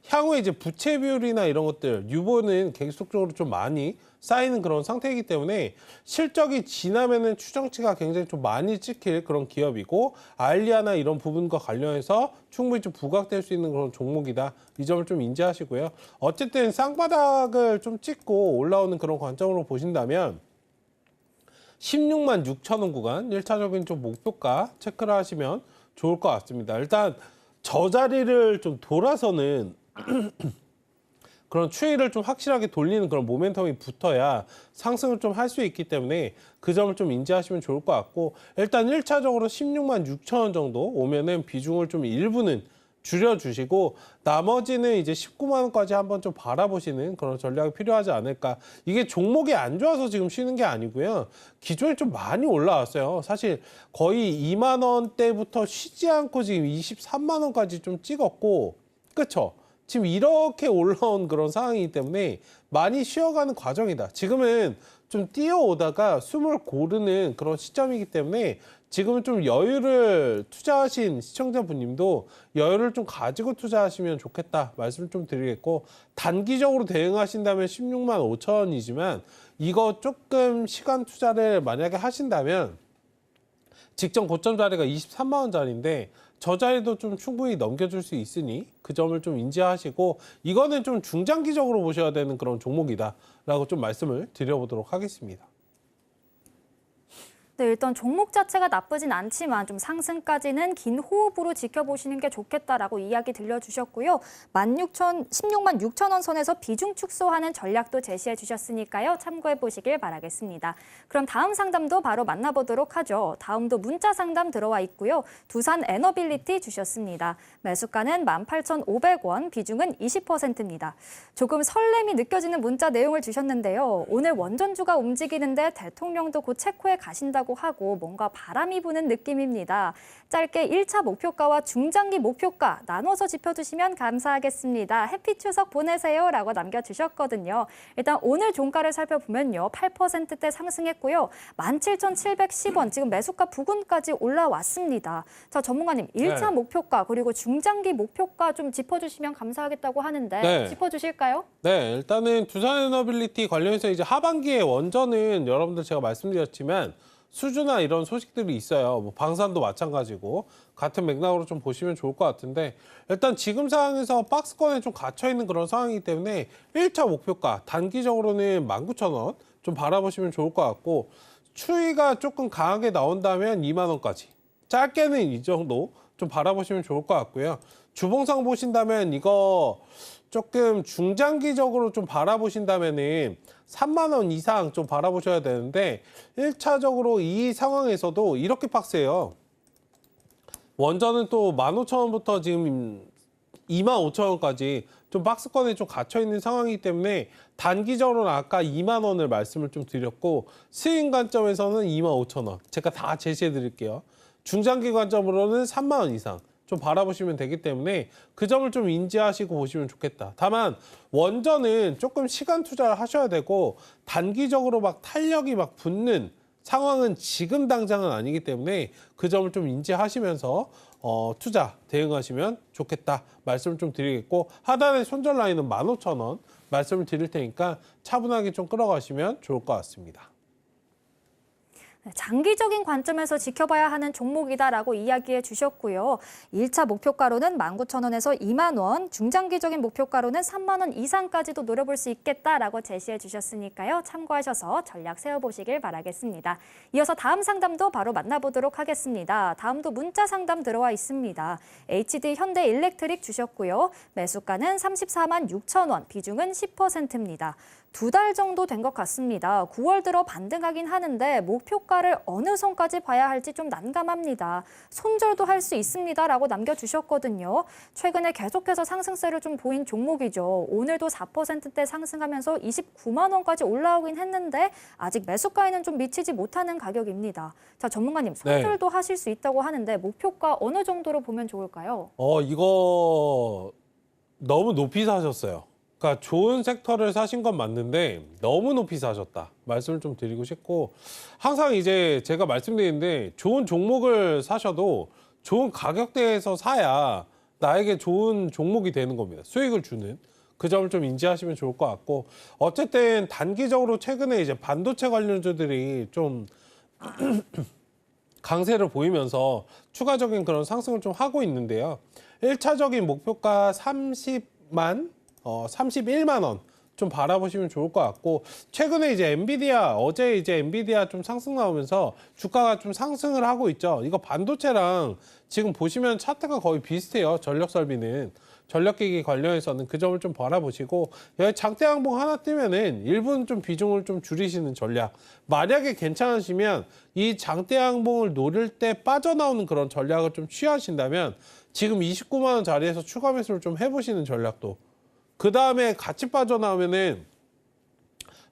향후에 이제 부채 비율이나 이런 것들 유보는 계속적으로 좀 많이 쌓이는 그런 상태이기 때문에 실적이 지나면은 추정치가 굉장히 좀 많이 찍힐 그런 기업이고, 알리아나 이런 부분과 관련해서 충분히 좀 부각될 수 있는 그런 종목이다. 이 점을 좀 인지하시고요. 어쨌든 쌍바닥을 좀 찍고 올라오는 그런 관점으로 보신다면 16만 6천 원 구간 1차적인 좀 목표가 체크를 하시면 좋을 것 같습니다. 일단 저 자리를 좀 돌아서는 그런 추이를 좀 확실하게 돌리는 그런 모멘텀이 붙어야 상승을 좀 할 수 있기 때문에 그 점을 좀 인지하시면 좋을 것 같고, 일단 1차적으로 16만 6천 원 정도 오면은 비중을 좀 일부는 줄여주시고 나머지는 이제 19만 원까지 한번 좀 바라보시는 그런 전략이 필요하지 않을까. 이게 종목이 안 좋아서 지금 쉬는 게 아니고요. 기존에 좀 많이 올라왔어요. 사실 거의 2만 원대부터 쉬지 않고 지금 23만 원까지 좀 찍었고, 그렇죠? 지금 이렇게 올라온 그런 상황이기 때문에 많이 쉬어가는 과정이다. 지금은 좀 뛰어오다가 숨을 고르는 그런 시점이기 때문에 지금은 좀 여유를 투자하신 시청자분님도 여유를 좀 가지고 투자하시면 좋겠다 말씀을 좀 드리겠고, 단기적으로 대응하신다면 16만 5천 원이지만 이거 조금 시간 투자를 만약에 하신다면 직전 고점 자리가 23만 원짜리인데 저 자리도 좀 충분히 넘겨줄 수 있으니 그 점을 좀 인지하시고, 이거는 좀 중장기적으로 보셔야 되는 그런 종목이다라고 좀 말씀을 드려보도록 하겠습니다. 네, 일단 종목 자체가 나쁘진 않지만 좀 상승까지는 긴 호흡으로 지켜보시는 게 좋겠다라고 이야기 들려주셨고요. 16만 6천 원 선에서 비중 축소하는 전략도 제시해 주셨으니까요. 참고해 보시길 바라겠습니다. 그럼 다음 상담도 바로 만나보도록 하죠. 다음도 문자 상담 들어와 있고요. 두산 에너빌리티 주셨습니다. 매수가는 18,500원, 비중은 20%입니다. 조금 설렘이 느껴지는 문자 내용을 주셨는데요. 오늘 원전주가 움직이는데 대통령도 곧 체코에 가신다고 하고 뭔가 바람이 부는 느낌입니다. 짧게 1차 목표가와 중장기 목표가 나눠서 짚어주시면 감사하겠습니다. 해피 추석 보내세요 라고 남겨주셨거든요. 일단 오늘 종가를 살펴보면요. 8%대 상승했고요. 17,710원 지금 매수가 부근까지 올라왔습니다. 자, 전문가님 1차 목표가 그리고 중장기 목표가 좀 짚어주시면 감사하겠다고 하는데 짚어주실까요? 네, 일단은 두산에너빌리티 관련해서 이제 하반기에 원전은 여러분들 제가 말씀드렸지만 수주나 이런 소식들이 있어요. 뭐 방산도 마찬가지고 같은 맥락으로 좀 보시면 좋을 것 같은데, 일단 지금 상황에서 박스권에 좀 갇혀 있는 그런 상황이기 때문에 1차 목표가 단기적으로는 19,000원 좀 바라보시면 좋을 것 같고, 추이가 조금 강하게 나온다면 2만 원까지, 짧게는 이 정도 좀 바라보시면 좋을 것 같고요. 주봉상 보신다면 이거 조금 중장기적으로 좀 바라보신다면은 3만 원 이상 좀 바라보셔야 되는데, 1차적으로 이 상황에서도 이렇게 빡세요. 원전은 또 15,000원부터 지금 25,000원까지 좀 박스권에 좀 갇혀 있는 상황이기 때문에 단기적으로는 아까 2만 원을 말씀을 좀 드렸고, 스윙 관점에서는 25,000원 제가 다 제시해 드릴게요. 중장기 관점으로는 3만 원 이상 좀 바라보시면 되기 때문에 그 점을 좀 인지하시고 보시면 좋겠다. 다만 원전은 조금 시간 투자를 하셔야 되고 단기적으로 막 탄력이 막 붙는 상황은 지금 당장은 아니기 때문에 그 점을 좀 인지하시면서 투자 대응하시면 좋겠다 말씀을 좀 드리겠고, 하단의 손절 라인은 15,000원 말씀을 드릴 테니까 차분하게 좀 끌어가시면 좋을 것 같습니다. 장기적인 관점에서 지켜봐야 하는 종목이다라고 이야기해 주셨고요. 1차 목표가로는 19,000원에서 2만 원, 중장기적인 목표가로는 3만 원 이상까지도 노려볼 수 있겠다라고 제시해 주셨으니까요. 참고하셔서 전략 세워보시길 바라겠습니다. 이어서 다음 상담도 바로 만나보도록 하겠습니다. 다음도 문자 상담 들어와 있습니다. HD 현대일렉트릭 주셨고요. 매수가는 34만 6천 원, 비중은 10%입니다. 2달 정도 된 것 같습니다. 9월 들어 반등하긴 하는데 목표가를 어느 선까지 봐야 할지 좀 난감합니다. 손절도 할 수 있습니다라고 남겨주셨거든요. 최근에 계속해서 상승세를 좀 보인 종목이죠. 오늘도 4%대 상승하면서 29만 원까지 올라오긴 했는데 아직 매수가에는 좀 미치지 못하는 가격입니다. 자, 전문가님, 손절도 하실 수 있다고 하는데 목표가 어느 정도로 보면 좋을까요? 이거 너무 높이 사셨어요. 그러니까 좋은 섹터를 사신 건 맞는데 너무 높이 사셨다 말씀을 좀 드리고 싶고, 항상 이제 제가 말씀드리는데 좋은 종목을 사셔도 좋은 가격대에서 사야 나에게 좋은 종목이 되는 겁니다. 수익을 주는. 그 점을 좀 인지하시면 좋을 것 같고, 어쨌든 단기적으로 최근에 이제 반도체 관련주들이 좀 강세를 보이면서 추가적인 그런 상승을 좀 하고 있는데요. 1차적인 목표가 31만 원 좀 바라보시면 좋을 것 같고, 최근에 이제 어제 이제 엔비디아 좀 상승 나오면서 주가가 좀 상승을 하고 있죠. 이거 반도체랑 지금 보시면 차트가 거의 비슷해요. 전력 설비는. 전력기기 관련해서는 그 점을 좀 바라보시고, 여기 장대 항봉 하나 뜨면은 일부는 좀 비중을 좀 줄이시는 전략. 만약에 괜찮으시면 이 장대 항봉을 노릴 때 빠져나오는 그런 전략을 좀 취하신다면 지금 29만 원 자리에서 추가 매수를 좀 해보시는 전략도. 그 다음에 같이 빠져나오면은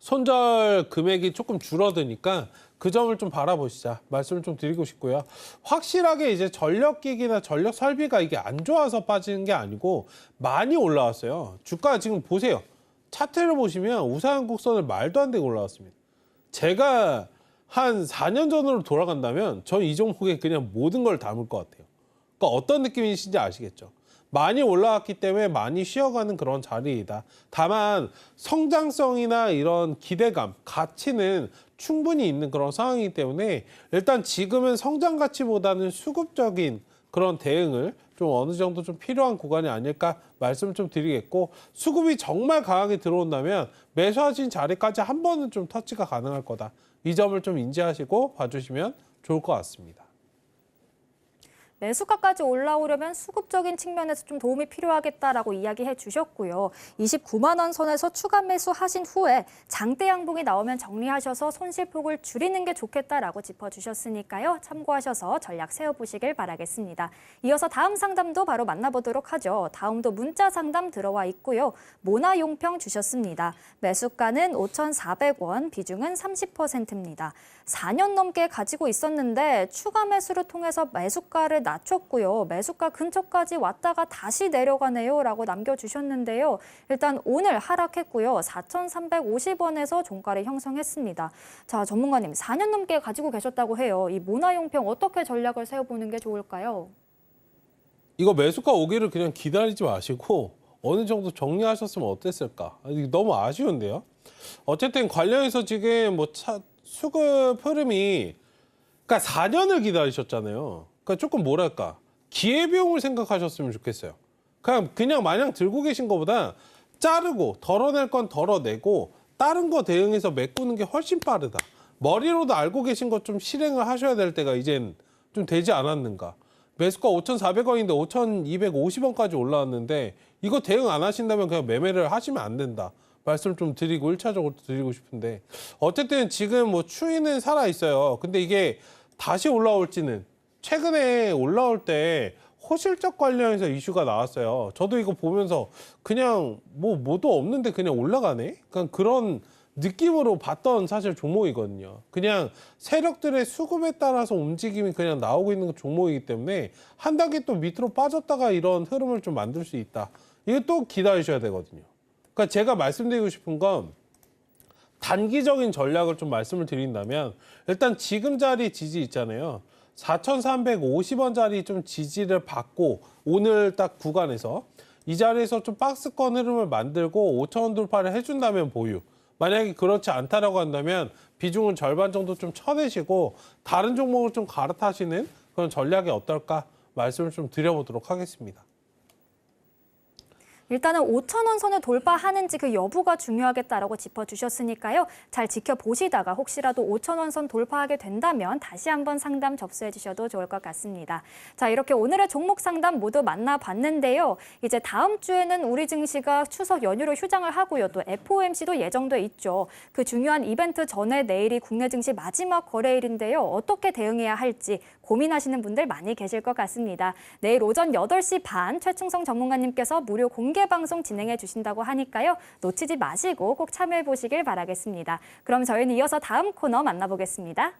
손절 금액이 조금 줄어드니까 그 점을 좀 바라보시자 말씀을 좀 드리고 싶고요. 확실하게 이제 전력기기나 전력 설비가 이게 안 좋아서 빠지는 게 아니고 많이 올라왔어요. 주가 지금 보세요. 차트를 보시면 우상향곡선을 말도 안 되게 올라왔습니다. 제가 한 4년 전으로 돌아간다면 전 이 종목에 그냥 모든 걸 담을 것 같아요. 그러니까 어떤 느낌이신지 아시겠죠? 많이 올라왔기 때문에 많이 쉬어가는 그런 자리이다. 다만 성장성이나 이런 기대감, 가치는 충분히 있는 그런 상황이기 때문에 일단 지금은 성장 가치보다는 수급적인 그런 대응을 좀 어느 정도 좀 필요한 구간이 아닐까 말씀을 좀 드리겠고, 수급이 정말 강하게 들어온다면 매수하신 자리까지 한 번은 좀 터치가 가능할 거다. 이 점을 좀 인지하시고 봐주시면 좋을 것 같습니다. 매수가까지 올라오려면 수급적인 측면에서 좀 도움이 필요하겠다라고 이야기해 주셨고요. 29만 원 선에서 추가 매수하신 후에 장대 양봉이 나오면 정리하셔서 손실폭을 줄이는 게 좋겠다라고 짚어주셨으니까요. 참고하셔서 전략 세워보시길 바라겠습니다. 이어서 다음 상담도 바로 만나보도록 하죠. 다음도 문자 상담 들어와 있고요. 모나용평 주셨습니다. 매수가는 5,400원, 비중은 30%입니다. 4년 넘게 가지고 있었는데 추가 매수를 통해서 매수가를 낮췄고요. 매수가 근처까지 왔다가 다시 내려가네요 라고 남겨주셨는데요. 일단 오늘 하락했고요. 4,350원에서 종가를 형성했습니다. 자, 전문가님, 4년 넘게 가지고 계셨다고 해요. 이 모나용평 어떻게 전략을 세워보는 게 좋을까요? 이거 매수가 오기를 그냥 기다리지 마시고 어느 정도 정리하셨으면 어땠을까? 너무 아쉬운데요. 어쨌든 관련해서 지금 수급 흐름이, 그러니까 4년을 기다리셨잖아요. 그러니까 조금 뭐랄까, 기회비용을 생각하셨으면 좋겠어요. 그냥 마냥 들고 계신 것보다 자르고 덜어낼 건 덜어내고 다른 거 대응해서 메꾸는 게 훨씬 빠르다. 머리로도 알고 계신 것 좀 실행을 하셔야 될 때가 이젠 좀 되지 않았는가. 매수가 5,400원인데 5,250원까지 올라왔는데 이거 대응 안 하신다면 그냥 매매를 하시면 안 된다. 말씀을 좀 드리고 1차적으로 드리고 싶은데, 어쨌든 지금 추이는 살아 있어요. 근데 이게 다시 올라올지는, 최근에 올라올 때 호실적 관련해서 이슈가 나왔어요. 저도 이거 보면서 그냥 뭐도 없는데 그냥 올라가네? 그런 느낌으로 봤던 사실 종목이거든요. 그냥 세력들의 수급에 따라서 움직임이 그냥 나오고 있는 종목이기 때문에 한 단계 또 밑으로 빠졌다가 이런 흐름을 좀 만들 수 있다. 이거 또 기다리셔야 되거든요. 그러니까 제가 말씀드리고 싶은 건 단기적인 전략을 좀 말씀을 드린다면, 일단 지금 자리 지지 있잖아요. 4,350원짜리 좀 지지를 받고 오늘 딱 구간에서 이 자리에서 좀 박스권 흐름을 만들고 5,000원 돌파를 해준다면 보유. 만약에 그렇지 않다라고 한다면 비중은 절반 정도 좀 쳐내시고 다른 종목을 좀 갈아타시는 그런 전략이 어떨까 말씀을 좀 드려보도록 하겠습니다. 일단은 5,000원 선을 돌파하는지 그 여부가 중요하겠다라고 짚어주셨으니까요. 잘 지켜보시다가 혹시라도 5,000원 선 돌파하게 된다면 다시 한번 상담 접수해 주셔도 좋을 것 같습니다. 자, 이렇게 오늘의 종목 상담 모두 만나봤는데요. 이제 다음 주에는 우리 증시가 추석 연휴로 휴장을 하고요. 또 FOMC도 예정돼 있죠. 그 중요한 이벤트 전에 내일이 국내 증시 마지막 거래일인데요. 어떻게 대응해야 할지 고민하시는 분들 많이 계실 것 같습니다. 내일 오전 8시 반 최충성 전문가님께서 무료 공개 방송 진행해 주신다고 하니까요. 놓치지 마시고 꼭 참여해 보시길 바라겠습니다. 그럼 저희는 이어서 다음 코너 만나보겠습니다.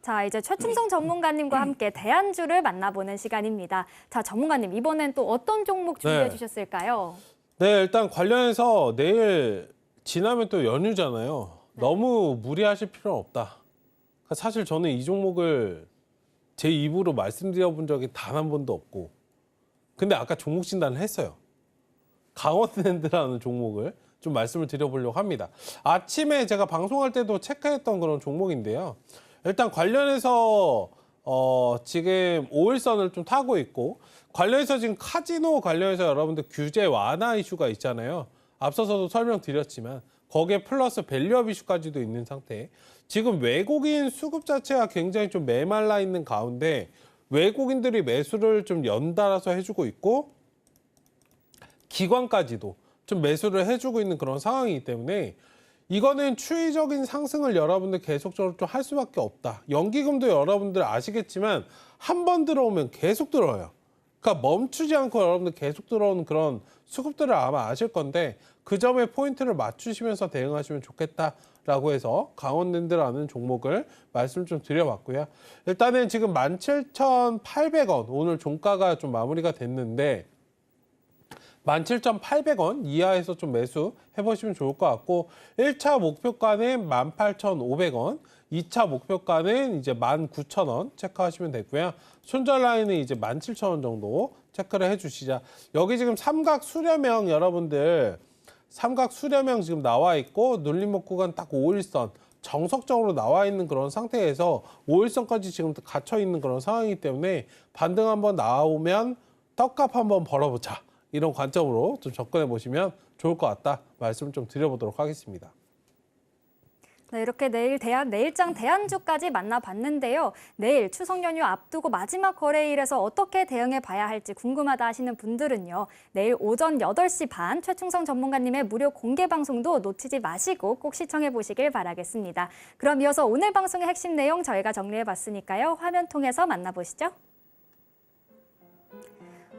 자, 이제 최충성 전문가님과 함께 대안주를 만나보는 시간입니다. 자, 전문가님, 이번엔 또 어떤 종목 준비해 주셨을까요? 네, 일단 관련해서 내일 지나면 또 연휴잖아요. 너무 무리하실 필요는 없다. 사실 저는 이 종목을 제 입으로 말씀드려본 적이 단 한 번도 없고, 근데 아까 종목 진단을 했어요. 강원랜드라는 종목을 좀 말씀을 드려보려고 합니다. 아침에 제가 방송할 때도 체크했던 그런 종목인데요. 일단 관련해서 지금 5일선을 좀 타고 있고, 관련해서 지금 카지노 관련해서 여러분들 규제 완화 이슈가 있잖아요. 앞서서도 설명드렸지만 거기에 플러스 밸류업 이슈까지도 있는 상태. 지금 외국인 수급 자체가 굉장히 좀 메말라 있는 가운데 외국인들이 매수를 좀 연달아서 해주고 있고, 기관까지도 좀 매수를 해주고 있는 그런 상황이기 때문에 이거는 추이적인 상승을 여러분들 계속적으로 좀 할 수밖에 없다. 연기금도 여러분들 아시겠지만 한 번 들어오면 계속 들어와요. 그러니까 멈추지 않고 여러분들 계속 들어오는 그런 수급들을 아마 아실 건데 그 점에 포인트를 맞추시면서 대응하시면 좋겠다라고 해서 강원랜드라는 종목을 말씀 좀 드려봤고요. 일단은 지금 17,800원 오늘 종가가 좀 마무리가 됐는데 17,800원 이하에서 좀 매수해보시면 좋을 것 같고 1차 목표가는 18,500원, 2차 목표가는 이제 19,000원 체크하시면 되고요. 손절 라인은 이제 17,000원 정도 체크를 해주시자. 여기 지금 삼각 수렴형 여러분들 삼각 수렴형 지금 나와 있고 눌림목 구간 딱 5일선 정석적으로 나와 있는 그런 상태에서 5일선까지 지금 갇혀 있는 그런 상황이기 때문에 반등 한번 나오면 떡값 한번 벌어보자. 이런 관점으로 좀 접근해 보시면 좋을 것 같다 말씀 좀 드려보도록 하겠습니다. 네, 이렇게 내일장 대안주까지 만나봤는데요. 내일 추석 연휴 앞두고 마지막 거래일에서 어떻게 대응해 봐야 할지 궁금하다 하시는 분들은요. 내일 오전 8시 반 최충성 전문가님의 무료 공개 방송도 놓치지 마시고 꼭 시청해 보시길 바라겠습니다. 그럼 이어서 오늘 방송의 핵심 내용 저희가 정리해 봤으니까요. 화면 통해서 만나보시죠.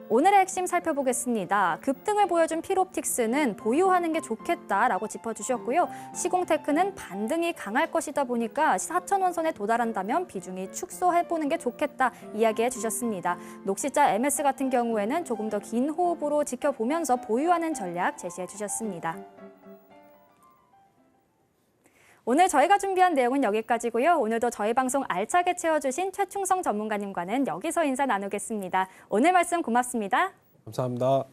오늘의 핵심 살펴보겠습니다. 급등을 보여준 필옵틱스는 보유하는 게 좋겠다라고 짚어주셨고요. 시공테크는 반등이 강할 것이다 보니까 4,000원 선에 도달한다면 비중이 축소해보는 게 좋겠다 이야기해 주셨습니다. 녹시자 MS 같은 경우에는 조금 더 긴 호흡으로 지켜보면서 보유하는 전략 제시해 주셨습니다. 오늘 저희가 준비한 내용은 여기까지고요. 오늘도 저희 방송 알차게 채워주신 최충성 전문가님과는 여기서 인사 나누겠습니다. 오늘 말씀 고맙습니다. 감사합니다.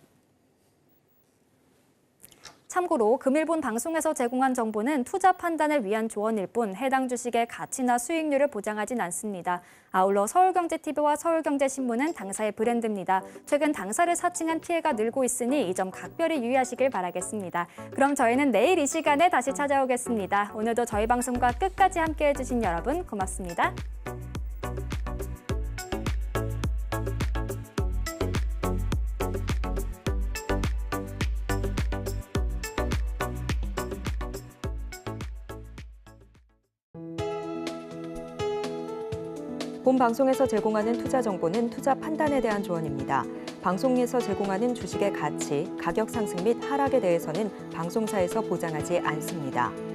참고로 금일본 방송에서 제공한 정보는 투자 판단을 위한 조언일 뿐 해당 주식의 가치나 수익률을 보장하진 않습니다. 아울러 서울경제TV와 서울경제신문은 당사의 브랜드입니다. 최근 당사를 사칭한 피해가 늘고 있으니 이 점 각별히 유의하시길 바라겠습니다. 그럼 저희는 내일 이 시간에 다시 찾아오겠습니다. 오늘도 저희 방송과 끝까지 함께해 주신 여러분 고맙습니다. 본 방송에서 제공하는 투자 정보는 투자 판단에 대한 조언입니다. 방송에서 제공하는 주식의 가치, 가격 상승 및 하락에 대해서는 방송사에서 보장하지 않습니다.